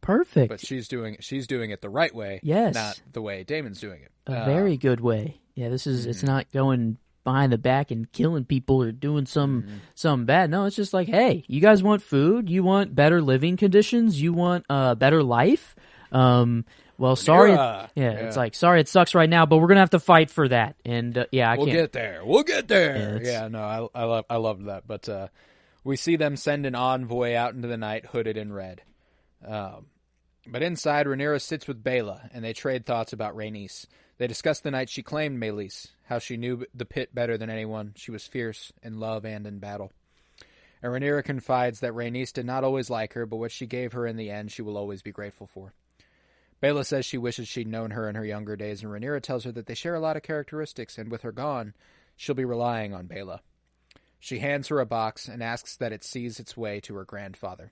Perfect. But she's doing it the right way, yes, not the way Daemon's doing it. A very good way. Yeah, this is it's not going behind the back and killing people or doing some bad. No, it's just like, hey, you guys want food, you want better living conditions, you want a better life. Well, sorry, it's like, sorry, it sucks right now, but we're gonna have to fight for that. And we'll get there. We'll get there. Yeah, no, I loved that. But we see them send an envoy out into the night, hooded in red. But inside, Rhaenyra sits with Baela, and they trade thoughts about Rhaenys. They discuss the night she claimed Meleys, how she knew the pit better than anyone. She was fierce in love and in battle. And Rhaenyra confides that Rhaenys did not always like her, but what she gave her in the end, she will always be grateful for. Baela says she wishes she'd known her in her younger days, and Rhaenyra tells her that they share a lot of characteristics, and with her gone, she'll be relying on Baela. She hands her a box and asks that it sees its way to her grandfather.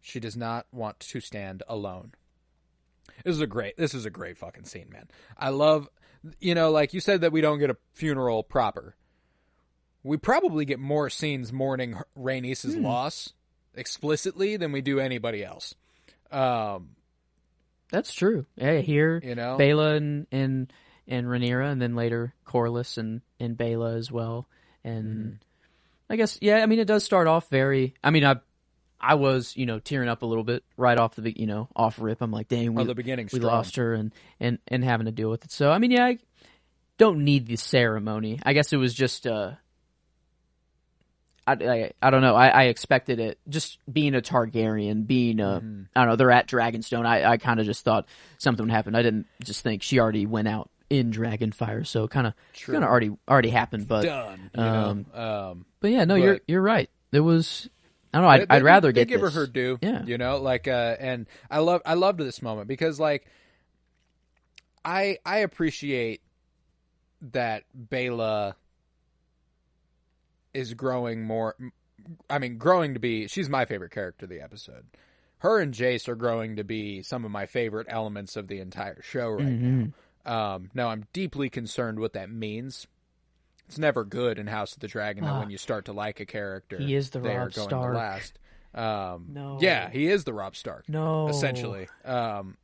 She does not want to stand alone. This is a great fucking scene, man. I love, like you said that we don't get a funeral proper. We probably get more scenes mourning Rhaenys' loss explicitly than we do anybody else. That's true. Yeah, here, Baela and Rhaenyra, and then later Corlys and Baela as well. And I guess, it does start off very. I was, tearing up a little bit right off off rip. I'm like, dang, we lost her and having to deal with it. So, I don't need the ceremony. I guess it was just, I don't know. I expected it, just being a Targaryen, being I don't know, they're at Dragonstone. I kind of just thought something would happen. I didn't just think she already went out in Dragonfire. So kind of already happened, but done. But yeah, no, you're right. There was. I don't know. I'd rather get give this. her due. Yeah, and I loved this moment because I appreciate that Baela is growing more. Growing to be. She's my favorite character of the episode. her and Jace are growing to be some of my favorite elements of the entire show right now. Now, I'm deeply concerned what that means. It's never good in House of the Dragon that when you start to like a character, he is the they Robb are going Stark. to last. No. Yeah, he is the Robb Stark. No. Essentially. No.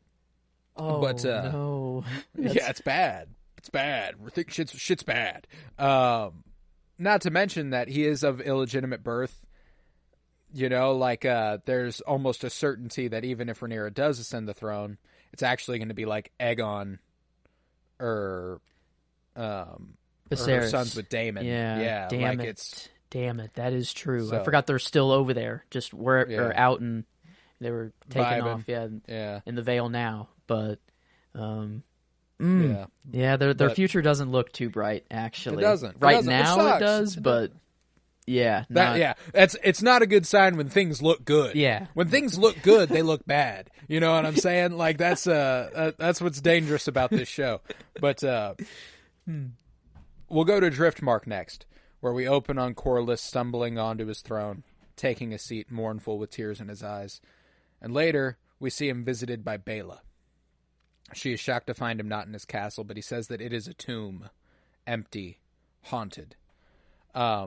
Yeah, it's bad. It's bad. Shit's bad. Not to mention that he is of illegitimate birth. You know, like, there's almost a certainty that even if Rhaenyra does ascend the throne, it's actually going to be like Aegon or her sons with Daemon. Yeah. Damn like it. Damn it. That is true. So, I forgot they're still over there. Just or out and they were taking Vibing. off. In the Vale now. But, their future doesn't look too bright, actually. It doesn't. Right now it does, but yeah. It's not a good sign when things look good. Yeah. When things look good, they look bad. You know what I'm saying? Like, that's what's dangerous about this show. But we'll go to Driftmark next, where we open on Corlys stumbling onto his throne, taking a seat, mournful with tears in his eyes. And later, we see him visited by Baela. She is shocked to find him not in his castle, but he says that it is a tomb, empty, haunted. I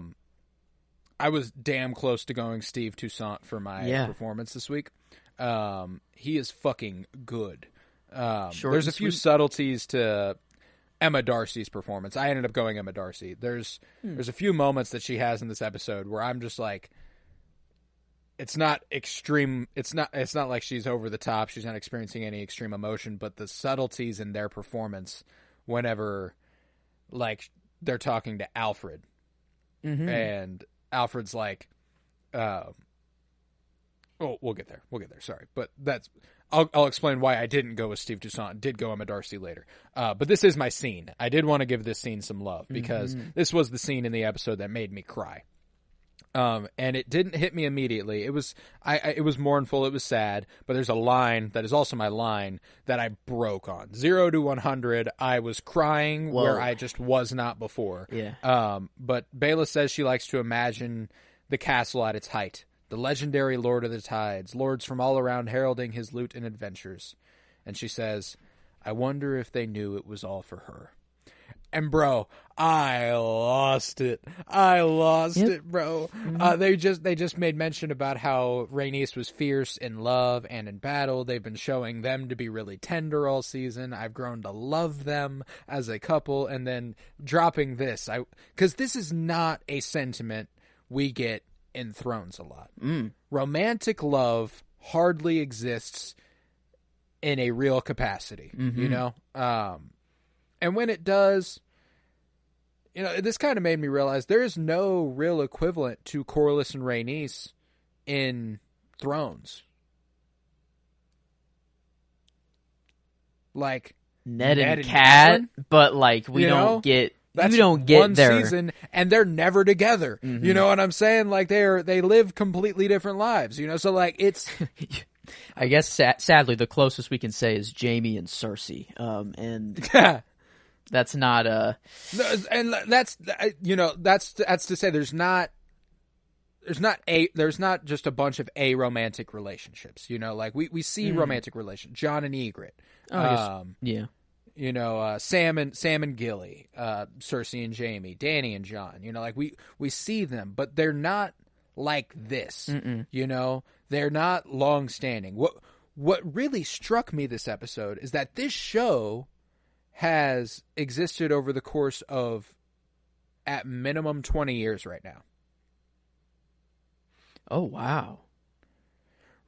was damn close to going Steve Toussaint for my performance this week. He is fucking good. There's a few subtleties to Emma Darcy's performance. I ended up going Emma Darcy. There's a few moments that she has in this episode where I'm just like, it's not extreme. It's not like she's over the top. She's not experiencing any extreme emotion, but the subtleties in their performance whenever, like, they're talking to Alfred and Alfred's like, we'll get there. Sorry. But I'll explain why I didn't go with Steve Toussaint, did go Emma Darcy later. But this is my scene. I did want to give this scene some love because this was the scene in the episode that made me cry. And it didn't hit me immediately. It was mournful. It was sad, but there's a line that is also my line that I broke on. 0 to 100. I was crying where I just was not before. Yeah. But Baela says she likes to imagine the castle at its height. The legendary Lord of the Tides, lords from all around heralding his loot and adventures. And she says, I wonder if they knew it was all for her. And bro, I lost it. Bro. They just made mention about how Rhaenys was fierce in love and in battle. They've been showing them to be really tender all season. I've grown to love them as a couple. And then dropping this, because this is not a sentiment we get in Thrones a lot. Romantic love hardly exists in a real capacity, you know? And when it does, you know, this kind of made me realize there is no real equivalent to Corlys and Rhaenys in Thrones. Like Ned and Cat, but like we don't get. That's you don't get one there. season, and they're never together. You know what I'm saying? Like they live completely different lives. You know, so like it's. I guess sadly, the closest we can say is Jaime and Cersei, and that's not a. No, and that's to say there's not just a bunch of aromantic relationships. You know, like we see romantic relations. Jon and Ygritte. Yeah. You know, Sam and Gilly, Cersei and Jaime, Dany and Jon. You know, like we see them, but they're not like this. You know, they're not long-standing. What really struck me this episode is that this show has existed over the course of at minimum 20 years right now. Oh, wow.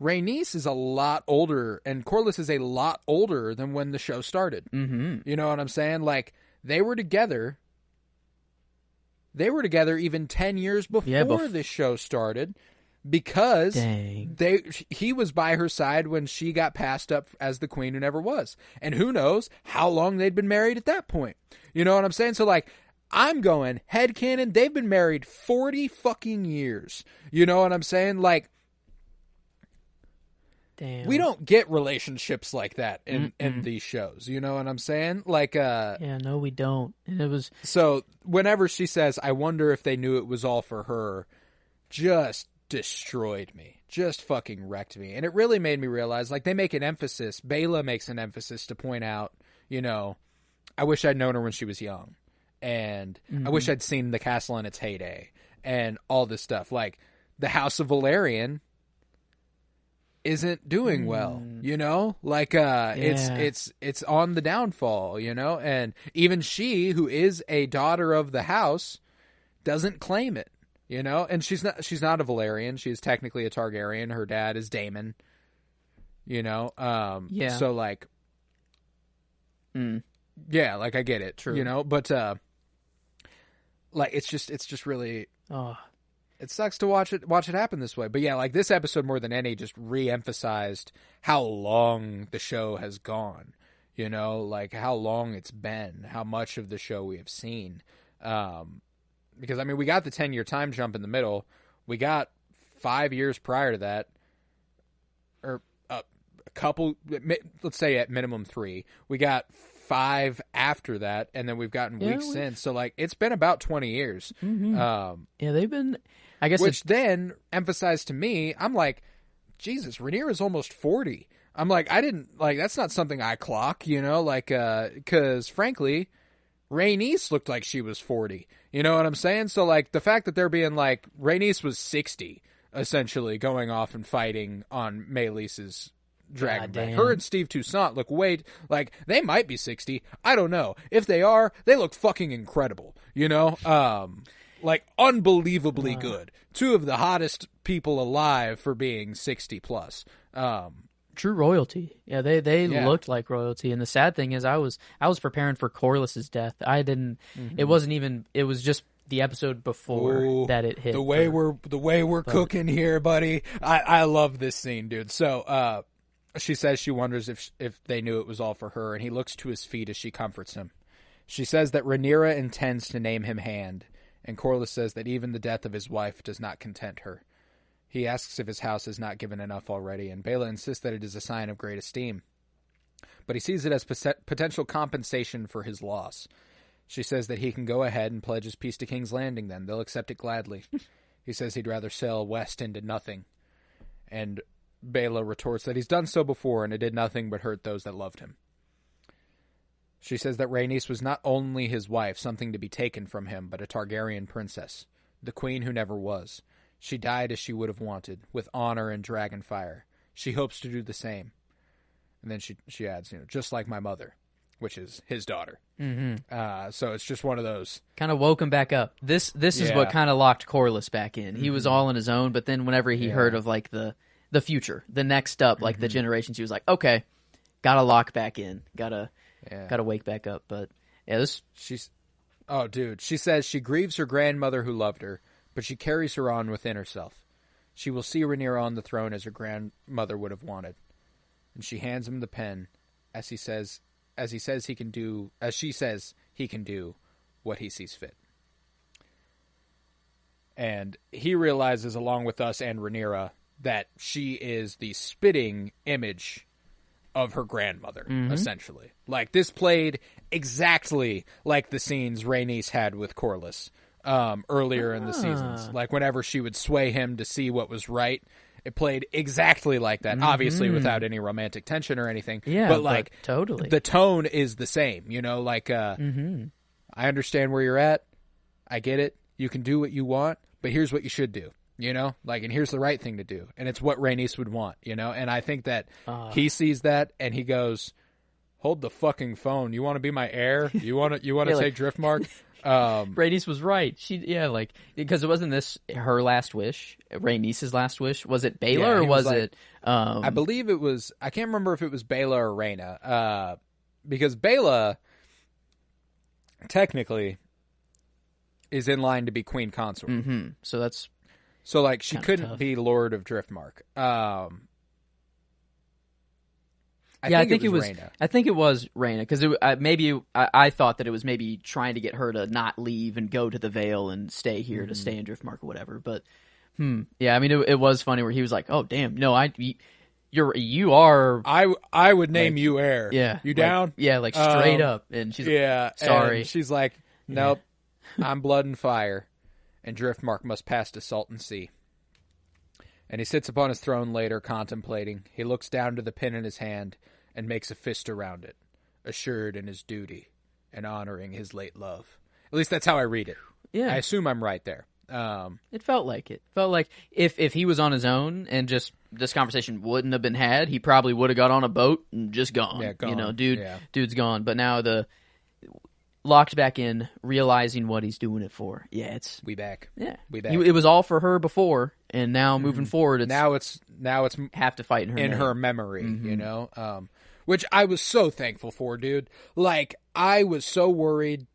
Rhaenys is a lot older, and Corlys is a lot older than when the show started. You know what I'm saying? Like, they were together even 10 years before this show started, because he was by her side when she got passed up as the queen who never was. And who knows how long they'd been married at that point. You know what I'm saying? So, like, I'm going headcanon, they've been married 40 fucking years. You know what I'm saying? Like, damn. We don't get relationships like that in these shows. You know what I'm saying? Like, yeah, no, we don't. And it was so whenever she says, "I wonder if they knew it was all for her," just destroyed me, just fucking wrecked me. And it really made me realize, like, they make an emphasis, Bela makes an emphasis to point out, you know, I wish I'd known her when she was young. And I wish I'd seen the castle in its heyday and all this stuff. Like, the House of Valerian isn't doing well, you know? Like, it's on the downfall, you know? And even she, who is a daughter of the house, doesn't claim it, you know? And she's not a Valerian. She's technically a Targaryen. Her dad is Daemon, you know? So, like, yeah, like, I get it, True. you know? But, like, it's just really... It sucks to watch it happen this way. But yeah, like, this episode more than any just re-emphasized how long the show has gone, you know, like how long it's been, how much of the show we have seen. Because, I mean, we got the 10-year time jump in the middle. We got 5 years prior to that, or a couple, let's say at minimum 3. We got 5 after that, and then we've gotten weeks since. So, like, it's been about 20 years. They've been... I guess which then emphasized to me, I'm like, Jesus, Rhaenyra's almost 40. I'm like, I didn't, like, that's not something I clock, you know, like, because frankly, Rhaenys looked like she was 40. You know what I'm saying? So, like, the fact that they're being like, Rhaenys was 60, essentially, going off and fighting on Meleese's Dragonback. Her and Steve Toussaint look like, they might be 60. I don't know. If they are, they look fucking incredible, you know? Like, unbelievably good. 2 of the hottest people alive for being 60 plus. True royalty. Yeah, they looked like royalty. And the sad thing is, I was preparing for Corlys's death. I didn't. It wasn't even. It was just the episode before that it hit. The way we're cooking here, buddy. I love this scene, dude. So, she says she wonders if they knew it was all for her, and he looks to his feet as she comforts him. She says that Rhaenyra intends to name him Hand. And Corlys says that even the death of his wife does not content her. He asks if his house is not given enough already, and Bela insists that it is a sign of great esteem. But he sees it as potential compensation for his loss. She says that he can go ahead and pledge his peace to King's Landing then. They'll accept it gladly. He says he'd rather sail west into nothing. And Bela retorts that he's done so before, and it did nothing but hurt those that loved him. She says that Rhaenys was not only his wife, something to be taken from him, but a Targaryen princess, the queen who never was. She died as she would have wanted, with honor and dragon fire. She hopes to do the same. And then she adds, you know, just like my mother, which is his daughter. So it's just one of those. Kind of woke him back up. This is what kind of locked Corlys back in. He was all on his own, but then whenever he heard of, like, the future, the next up, like the generations, he was like, okay, gotta lock back in, gotta wake back up. But yeah, she says she grieves her grandmother who loved her, but she carries her on within herself. She will see Rhaenyra on the throne as her grandmother would have wanted. And she hands him the pen as she says he can do what he sees fit. And he realizes, along with us and Rhaenyra, that she is the spitting image of her grandmother, essentially. Like, this played exactly like the scenes Rhaenys had with Corlys earlier in the seasons. Like, whenever she would sway him to see what was right, it played exactly like that. Obviously, without any romantic tension or anything. Yeah, but, like, totally. the tone is the same, you know? Like, I understand where you're at. I get it. You can do what you want, but here's what you should do. You know, like, and here's the right thing to do. And it's what Rhaenys would want, you know? And I think that he sees that and he goes, hold the fucking phone. You want to be my heir? You want to take Driftmark? Rhaenys was right. Because it wasn't this her last wish, Rhaenys' last wish. Was it Bela or was it? I believe it was, I can't remember if it was Bela or Rhaena. Because Bela, technically, is in line to be queen consort. So that's... So, like, she couldn't be Lord of Driftmark. I think it was Rhaena. I think it was Rhaena, because I thought that it was maybe trying to get her to not leave and go to the Vale and stay here to stay in Driftmark or whatever. But yeah, I mean, it was funny where he was like, "Oh, damn, no, you are." I would name you heir. Yeah, you down? Like straight up. And she's like, sorry. And she's like, nope, I'm blood and fire. And Driftmark must pass to Salton Sea. And he sits upon his throne later, contemplating. He looks down to the pin in his hand and makes a fist around it, assured in his duty and honoring his late love. At least that's how I read it. Yeah. I assume I'm right there. It felt like it. Felt like if he was on his own and just this conversation wouldn't have been had, he probably would have got on a boat and just gone. Yeah, gone. You know, dude's gone. But now locked back in, realizing what he's doing it for. Yeah, we back. Yeah, we back. It was all for her before, and now moving forward, it's now it's have to fight in her memory. You know, which I was so thankful for, dude. Like, I was so worried.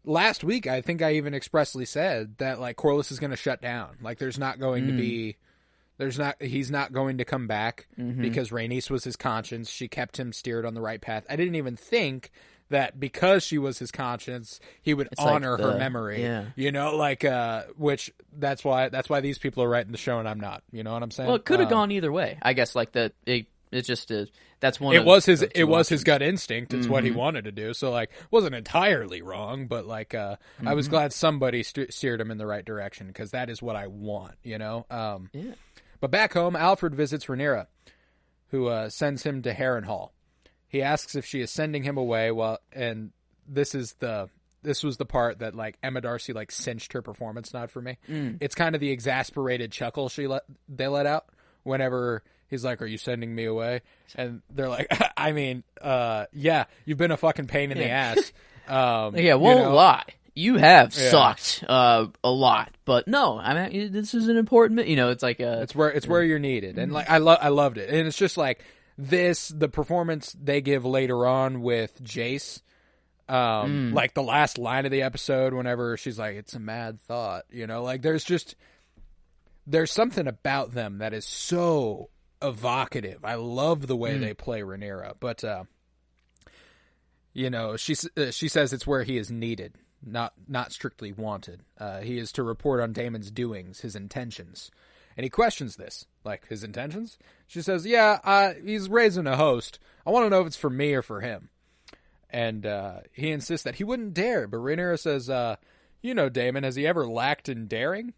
Last week, I think I even expressly said that, like, Corlys is going to shut down. Like, there's not going to be, he's not going to come back because Rhaenys was his conscience. She kept him steered on the right path. I didn't even think that because she was his conscience, he would honor her memory. Yeah. You know, like, which that's why these people are writing the show and I'm not. You know what I'm saying? Well, it could have gone either way. I guess, like, it's just that's one. It was his gut instinct. It's what he wanted to do. So, like, wasn't entirely wrong, but, like, I was glad somebody steered him in the right direction because that is what I want. You know. Yeah. But back home, Alfred visits Rhaenyra, who sends him to Harrenhal. He asks if she is sending him away. And this was the part that, like, Emma Darcy, like, cinched her performance nod for me. It's kind of the exasperated chuckle they let out whenever he's like, "Are you sending me away?" And they're like, "I mean, yeah, you've been a fucking pain in the ass." Won't lie. You have sucked a lot, but no, I mean, this is an important. You know, it's like it's where you're needed, and like I loved it, and it's just like the performance they give later on with Jace, like the last line of the episode, whenever she's like, "It's a mad thought," you know, like there's something about them that is so evocative. I love the way they play Rhaenyra, but you know, she says it's where he is needed, not strictly wanted. He is to report on Daemon's doings, his intentions, and he questions this, like, his intentions. She says, "Yeah, he's raising a host. I want to know if it's for me or for him." And he insists that he wouldn't dare, but Rhaenyra says, "You know, Daemon, has he ever lacked in daring?"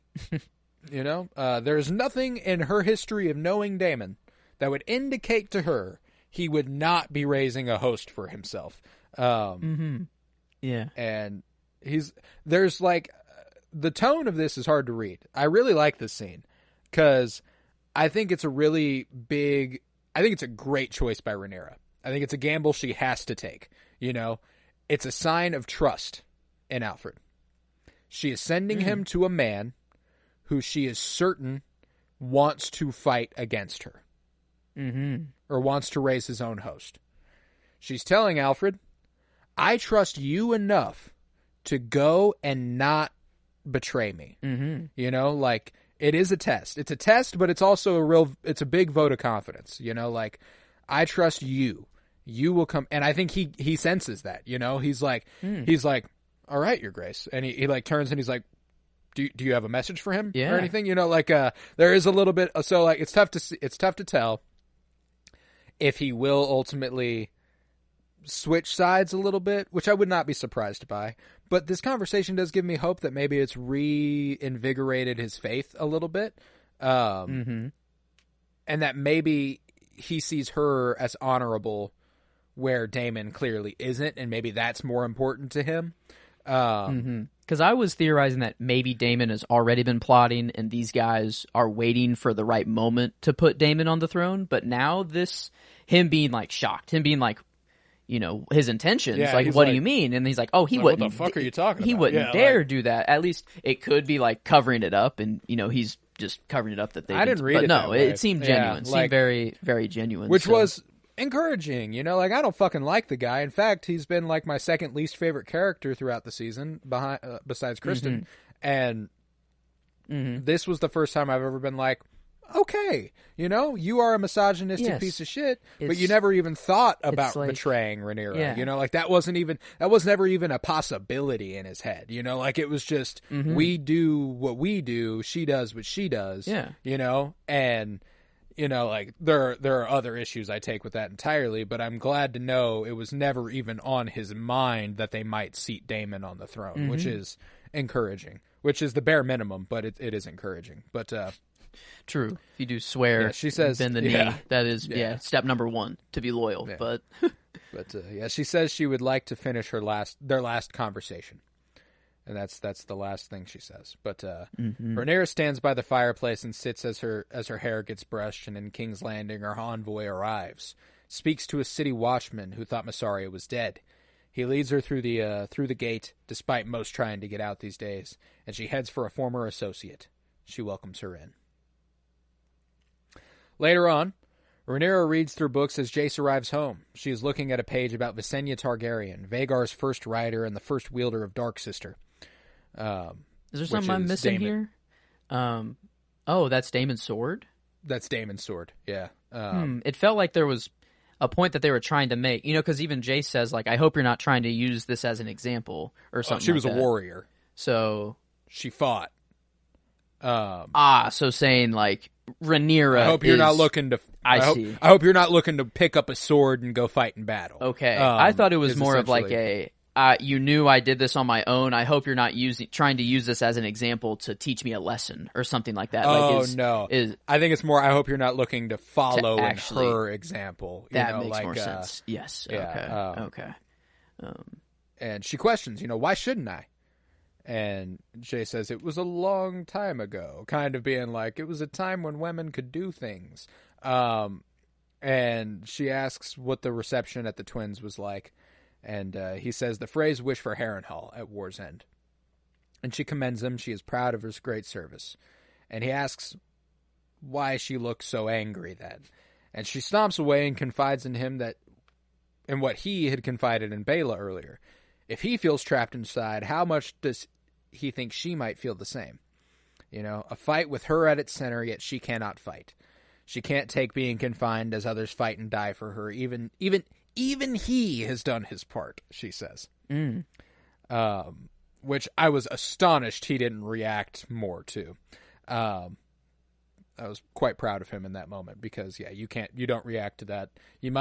You know, there's nothing in her history of knowing Daemon that would indicate to her he would not be raising a host for himself. Yeah. And there's like, the tone of this is hard to read. I really like this scene because I think it's a great choice by Rhaenyra. I think it's a gamble she has to take. You know, it's a sign of trust in Alfred. She is sending him to a man who she is certain wants to fight against her. Or wants to raise his own host. She's telling Alfred, "I trust you enough to go and not betray me." You know, like, it is a test. It's a test, but it's also it's a big vote of confidence. You know, like, I trust you. You will come. And I think he senses that, you know, he's like, "All right, Your Grace." And he like turns and he's like, do you have a message for him or anything? You know, like, there is a little bit. So, like, it's tough to tell if he will ultimately switch sides a little bit, which I would not be surprised by. But this conversation does give me hope that maybe it's reinvigorated his faith a little bit. And that maybe he sees her as honorable where Daemon clearly isn't, and maybe that's more important to him. Because I was theorizing that maybe Daemon has already been plotting and these guys are waiting for the right moment to put Daemon on the throne. But now him being like shocked, him being like, you know, his intentions, like, what do you mean? And he's like, oh, he wouldn't. What the fuck are you talking about? He wouldn't dare do that. At least it could be like covering it up, and, you know, he's just covering it up that they. I didn't read it. No, it seemed genuine. It seemed very, very genuine. Which was encouraging, you know, like, I don't fucking like the guy. In fact, he's been like my second least favorite character throughout the season, besides Kristen. And this was the first time I've ever been like, okay, you know, you are a misogynistic piece of shit, but you never even thought about betraying Rhaenyra. You know, like, that was never even a possibility in his head. You know, like, it was just, we do what we do, she does what she does. You know, and, you know, like, there are other issues I take with that entirely, but I'm glad to know it was never even on his mind that they might seat Daemon on the throne, which is encouraging, which is the bare minimum, but it is encouraging. But True. If you do swear, she says, bend the knee. That is step number 1 to be loyal. Yeah. But she says she would like to finish their last conversation. And that's the last thing she says. But Rhaenyra stands by the fireplace and sits as her hair gets brushed, and in King's Landing her envoy arrives, speaks to a city watchman who thought Mysaria was dead. He leads her through the gate, despite most trying to get out these days, and she heads for a former associate. She welcomes her in. Later on, Rhaenyra reads through books as Jace arrives home. She is looking at a page about Visenya Targaryen, Vhagar's first rider and the first wielder of Darksister. Is there something I'm missing here? Oh, that's Daemon's sword? That's Daemon's sword, yeah. It felt like there was a point that they were trying to make. Because even Jace says, I hope you're not trying to use this as an example or something she was like a that. warrior. So... She fought. So saying, Rhaenyra I hope you're not looking to... I hope you're not looking to pick up a sword and go fight in battle. Okay. I thought it was more of you knew I did this on my own. I hope you're not trying to use this as an example to teach me a lesson or something like that. No. I think it's more, I hope you're not looking to follow in her example. That makes more sense. Yes. Yeah, okay. And she questions, why shouldn't I? And Jay says, it was a long time ago, kind of being like, it was a time when women could do things. And she asks what the reception at the Twins was like. And he says the phrase "wish for Harrenhal" at war's end. And she commends him. She is proud of his great service. And he asks why she looks so angry then. And she stomps away and confides in him in what he had confided in Baela earlier. If he feels trapped inside, how much does he think she might feel the same? A fight with her at its center, yet she cannot fight. She can't take being confined as others fight and die for her. Even he has done his part, she says. Which I was astonished he didn't react more to. I was quite proud of him in that moment because, you don't react to that. You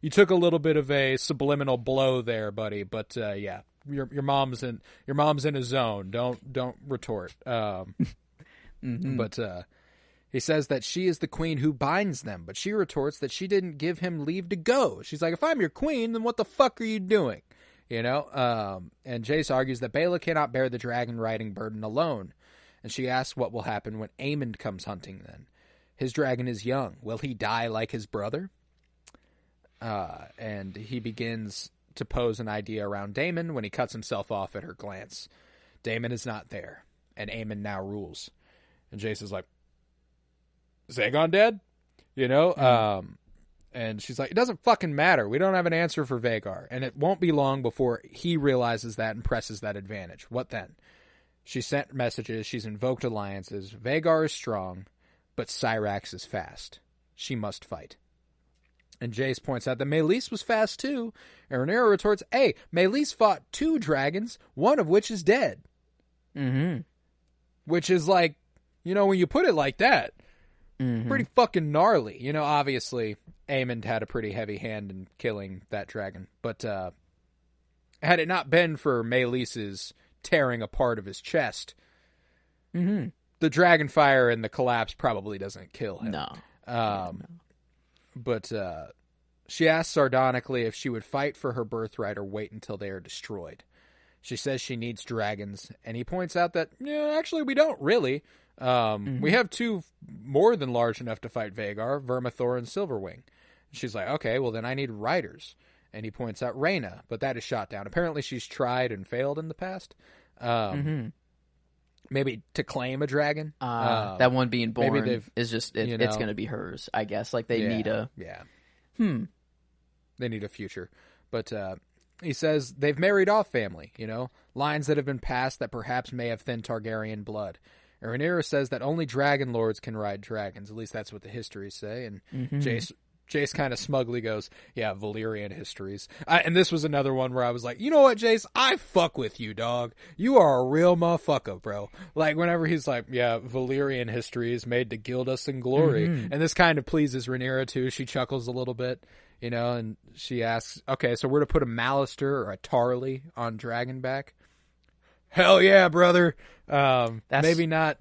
took a little bit of a subliminal blow there, buddy, but your mom's in a zone. Don't retort. But he says that she is the queen who binds them, but she retorts that she didn't give him leave to go. She's like, if I'm your queen, then what the fuck are you doing? And Jace argues that Baela cannot bear the dragon riding burden alone. And she asks what will happen when Aemond comes hunting then. His dragon is young. Will he die like his brother? And he begins to pose an idea around Daemon when he cuts himself off at her glance. Daemon is not there, and Aemond now rules. And Jace is like, is Aegon dead? And she's like, it doesn't fucking matter. We don't have an answer for Vhagar. And it won't be long before he realizes that and presses that advantage. What then? She sent messages. She's invoked alliances. Vhagar is strong, but Syrax is fast. She must fight. And Jace points out that Meleys was fast too. And Rhaenyra retorts, hey, Meleys fought 2 dragons, one of which is dead. Mm-hmm. Which is when you put it like that, pretty fucking gnarly. Obviously, Aemond had a pretty heavy hand in killing that dragon. But had it not been for Meleys's tearing a part of his chest, the dragon fire and the collapse probably doesn't kill him. No. But she asks sardonically if she would fight for her birthright or wait until they are destroyed. She says she needs dragons, and he points out that, actually we don't really. We have 2 more than large enough to fight Vhagar, Vermithor and Silverwing. She's like, okay, well then I need riders. And he points out Rhaena, but that is shot down. Apparently she's tried and failed in the past. Maybe to claim a dragon. That one being born is just, it's going to be hers, I guess. They need a... Yeah. They need a future. But he says they've married off family, lines that have been passed that perhaps may have thin Targaryen blood. And Rhaenyra says that only dragon lords can ride dragons. At least that's what the histories say. And Jace kind of smugly goes, yeah, Valyrian histories. And this was another one where I was like, you know what, Jace? I fuck with you, dog. You are a real motherfucker, bro. Whenever he's like, yeah, Valyrian histories made to gild us in glory. And this kind of pleases Rhaenyra, too. She chuckles a little bit, and she asks, okay, so we're to put a Mallister or a Tarly on Dragonback? Hell yeah, brother. Maybe not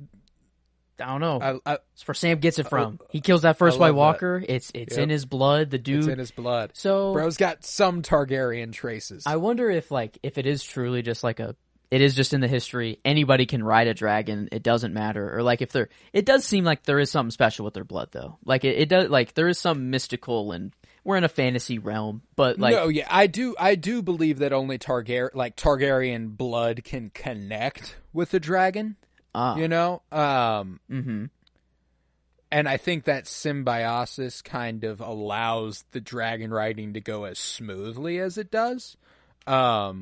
don't know. It's where Sam gets it from. He kills that first White Walker. It's in his blood. The dude. It's in his blood. So bro's got some Targaryen traces. I wonder if it is truly just like it is just in the history. Anybody can ride a dragon. It doesn't matter. Or like it does seem like there is something special with their blood though. Like it does. Like there is some mystical, and we're in a fantasy realm. But like, no, yeah, I do believe that only Targaryen blood can connect with the dragon. You know? And I think that symbiosis kind of allows the dragon riding to go as smoothly as it does. I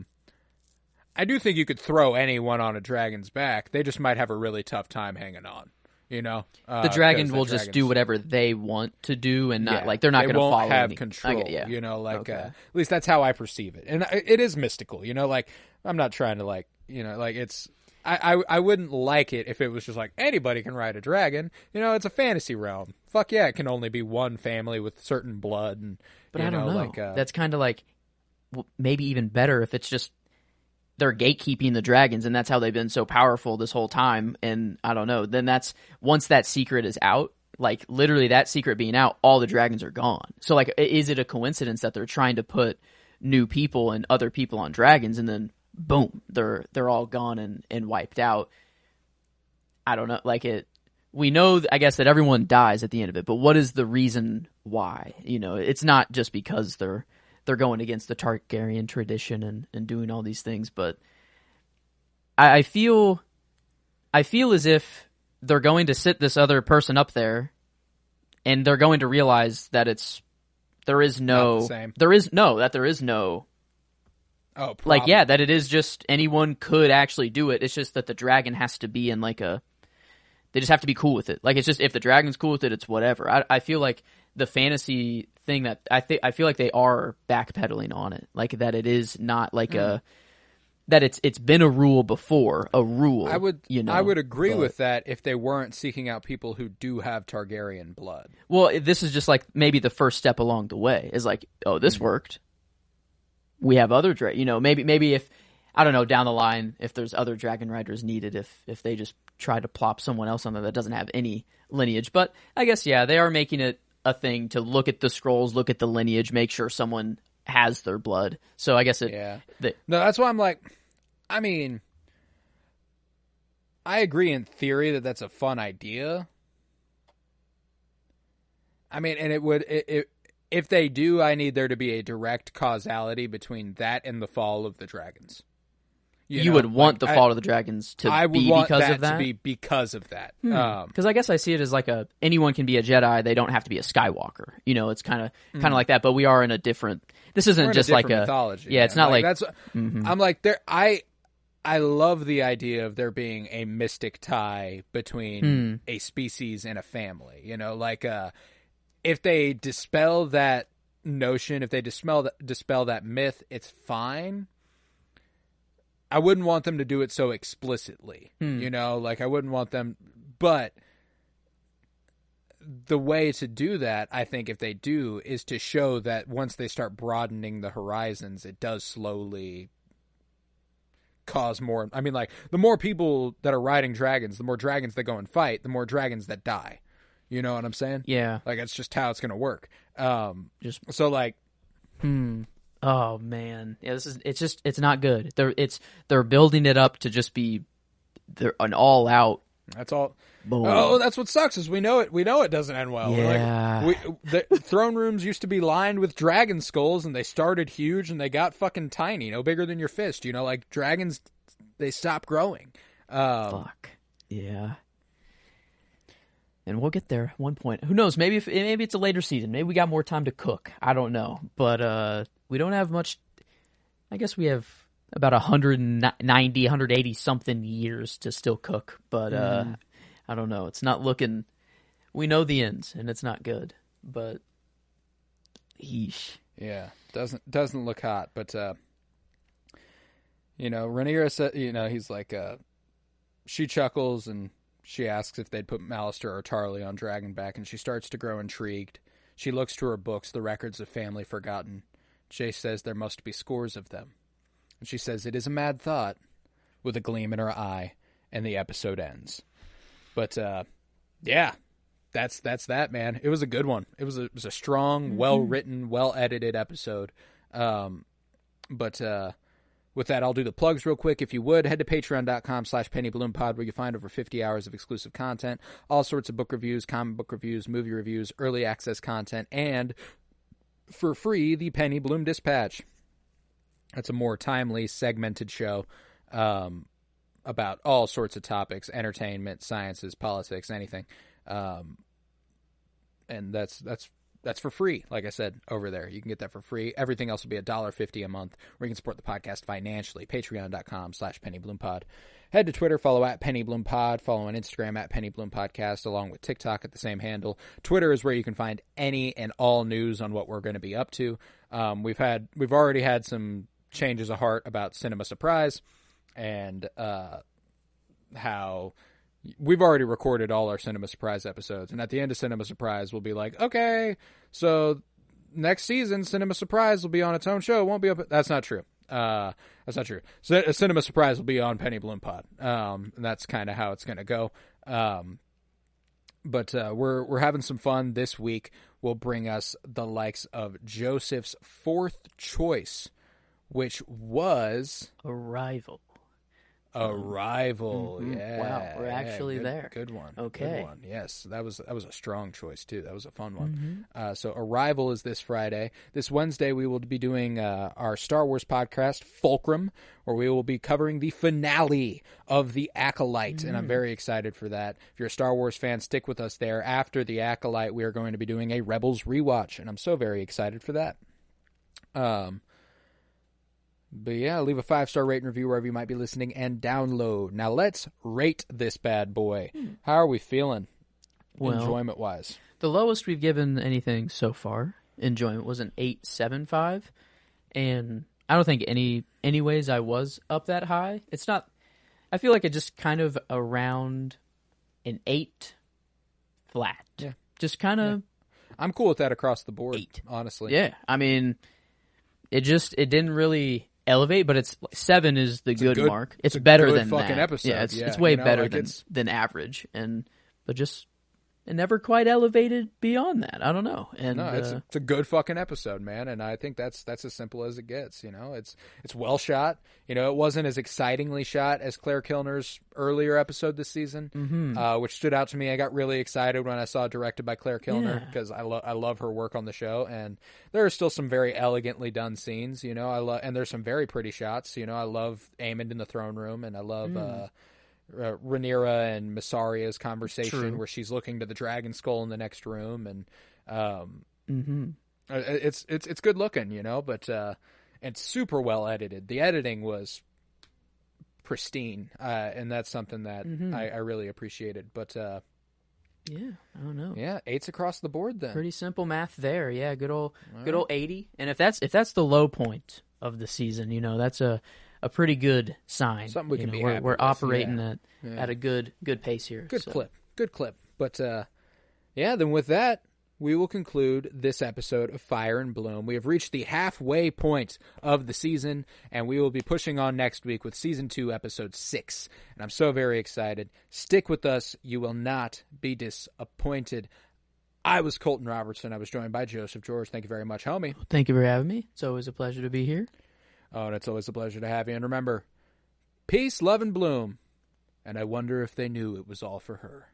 do think you could throw anyone on a dragon's back. They just might have a really tough time hanging on. You know? The dragon will just do whatever they want to do, and not like they're not going to follow. Have control. You know, like at least that's how I perceive it, and it is mystical. You know, like I'm not trying to like it's. I wouldn't like it if it was just like anybody can ride a dragon. You know, it's a fantasy realm. Fuck yeah, it can only be one family with certain blood. But I don't know. Like, that's kind of like maybe even better if it's just they're gatekeeping the dragons, and that's how they've been so powerful this whole time. And I don't know. Then that's once that secret is out, like literally that secret being out, all the dragons are gone. So like, is it a coincidence that they're trying to put new people and other people on dragons, and then boom, they're all gone and wiped out? I don't know. Like we know, I guess, that everyone dies at the end of it, but what is the reason why? You know, it's not just because they're going against the Targaryen tradition and doing all these things, but I feel as if they're going to sit this other person up there, and they're going to realize that there is no. Oh, problem. Like, yeah, that it is just anyone could actually do it. It's just that the dragon has to be in like they just have to be cool with it. Like, it's just, if the dragon's cool with it, it's whatever. I feel like the fantasy thing that I feel like they are backpedaling on it. Like, that it is not like that it's been a rule before, a rule. I would agree with that if they weren't seeking out people who do have Targaryen blood. Well, this is just like maybe the first step along the way is like, oh, this worked. We have other maybe if, I don't know, down the line, if there's other dragon riders needed, if they just try to plop someone else on there that doesn't have any lineage. But I guess, yeah, they are making it a thing to look at the scrolls, look at the lineage, make sure someone has their blood. So I guess no, that's why I'm like, I mean, I agree in theory that that's a fun idea. I mean, and if they do, I need there to be a direct causality between that and the fall of the dragons. You would want the fall of the dragons to be because of that? To be because of that. Because I guess I see it as like anyone can be a Jedi. They don't have to be a Skywalker. You know, it's kind of like that. But we are in a different. This isn't just like a mythology. Yeah, it's not like that's. I'm like there. I love the idea of there being a mystic tie between a species and a family. You know, like if they dispel that notion, if they dispel that myth, it's fine. I wouldn't want them to do it so explicitly, you know, like I wouldn't want them, but the way to do that, I think if they do, is to show that once they start broadening the horizons, it does slowly cause more. I mean, like the more people that are riding dragons, the more dragons that go and fight, the more dragons that die. You know what I'm saying? Yeah. Like, it's just how it's going to work. So like, oh man. Yeah, it's not good. They're building it up to just be an all out. That's all. Boom. Oh, that's what sucks is we know it doesn't end well. Yeah. Like, the throne rooms used to be lined with dragon skulls, and they started huge and they got fucking tiny, no bigger than your fist. You know, like dragons, they stop growing. Fuck. Yeah. And we'll get there at one point. Who knows? Maybe it's a later season. Maybe we got more time to cook. I don't know. But we don't have much. I guess we have about 190, 180 something years to still cook. But I don't know. It's not looking. We know the ends, and it's not good. But yeesh. Yeah, doesn't look hot. But you know, Rhaenyra said, you know, he's like, she chuckles and she asks if they'd put Malister or Tarly on Dragonback, and she starts to grow intrigued. She looks to her books, the records of family forgotten. Jace says there must be scores of them. And she says it is a mad thought, with a gleam in her eye, and the episode ends. But Yeah, that's that, man. It was a good one. It was a strong, well written, well edited episode. But with that, I'll do the plugs real quick. If you would, head to patreon.com/PennyBloomPod, where you find over 50 hours of exclusive content, all sorts of book reviews, comic book reviews, movie reviews, early access content, and for free, the Penny Bloom Dispatch. That's a more timely, segmented show about all sorts of topics, entertainment, sciences, politics, anything. And that's for free. Like I said, over there, you can get that for free. Everything else will be $1.50 a month, where you can support the podcast financially. Patreon.com/PennyBloomPod. Head to Twitter, follow at PennyBloomPod, follow on Instagram at PennyBloomPodcast, along with TikTok at the same handle. Twitter is where you can find any and all news on what we're going to be up to. We've already had some changes of heart about Cinema Surprise, and how we've already recorded all our Cinema Surprise episodes, and at the end of Cinema Surprise, we'll be like, okay, so next season, Cinema Surprise will be on its own show. It won't be up. That's not true. That's not true. So, Cinema Surprise will be on Penny Bloom Pod. And that's kind of how it's going to go. But we're having some fun this week. Will bring us the likes of Joseph's fourth choice, which was Arrival. Arrival. Mm-hmm. Yeah. Wow, we're actually there. Good one. Okay. Good one. Yes, that was a strong choice too. That was a fun one. So Arrival is this Friday. This Wednesday we will be doing our Star Wars podcast Fulcrum, where we will be covering the finale of The Acolyte, and I'm very excited for that. If you're a Star Wars fan, stick with us there. After The Acolyte, we are going to be doing a Rebels rewatch, and I'm so very excited for that. But yeah, leave a 5-star rate and review wherever you might be listening, and download. Now let's rate this bad boy. How are we feeling, enjoyment-wise? The lowest we've given anything so far, enjoyment, was an 8.75, and I don't think anyways I was up that high. It's not. I feel like it just kind of around an 8 flat. Yeah, just kind of. Yeah. I'm cool with that across the board. 8, honestly. Yeah, I mean, it didn't really elevate, but 7 is the good mark. It's better than fucking that. Episode. Yeah, it's way better than average, but just it never quite elevated beyond that. I don't know. And no, it's a good fucking episode, man, and I think that's as simple as it gets. You know, it's well shot. You know, it wasn't as excitingly shot as Claire Kilner's earlier episode this season, which stood out to me. I got really excited when I saw it directed by Claire Kilner, because I love her work on the show, and there are still some very elegantly done scenes. You know, and there's some very pretty shots. You know, I love Aemond in the throne room, and I love. Rhaenyra and Mysaaria's conversation where she's looking to the dragon skull in the next room, and it's good looking, you know, but it's super well edited. The editing was pristine, and that's something that I really appreciated. But yeah, I don't know. Yeah, 8s across the board then. Pretty simple math there. Yeah, good old 80. And if that's the low point of the season, you know, that's a pretty good sign. Something we can be happy we're with. operating at a good pace here. Good clip. But then with that, we will conclude this episode of Fire and Bloom. We have reached the halfway point of the season, and we will be pushing on next week with Season 2, Episode 6. And I'm so very excited. Stick with us. You will not be disappointed. I was Colton Robertson. I was joined by Joseph George. Thank you very much, homie. Thank you for having me. It's always a pleasure to be here. Oh, and it's always a pleasure to have you. And remember, peace, love, and bloom. And I wonder if they knew it was all for her.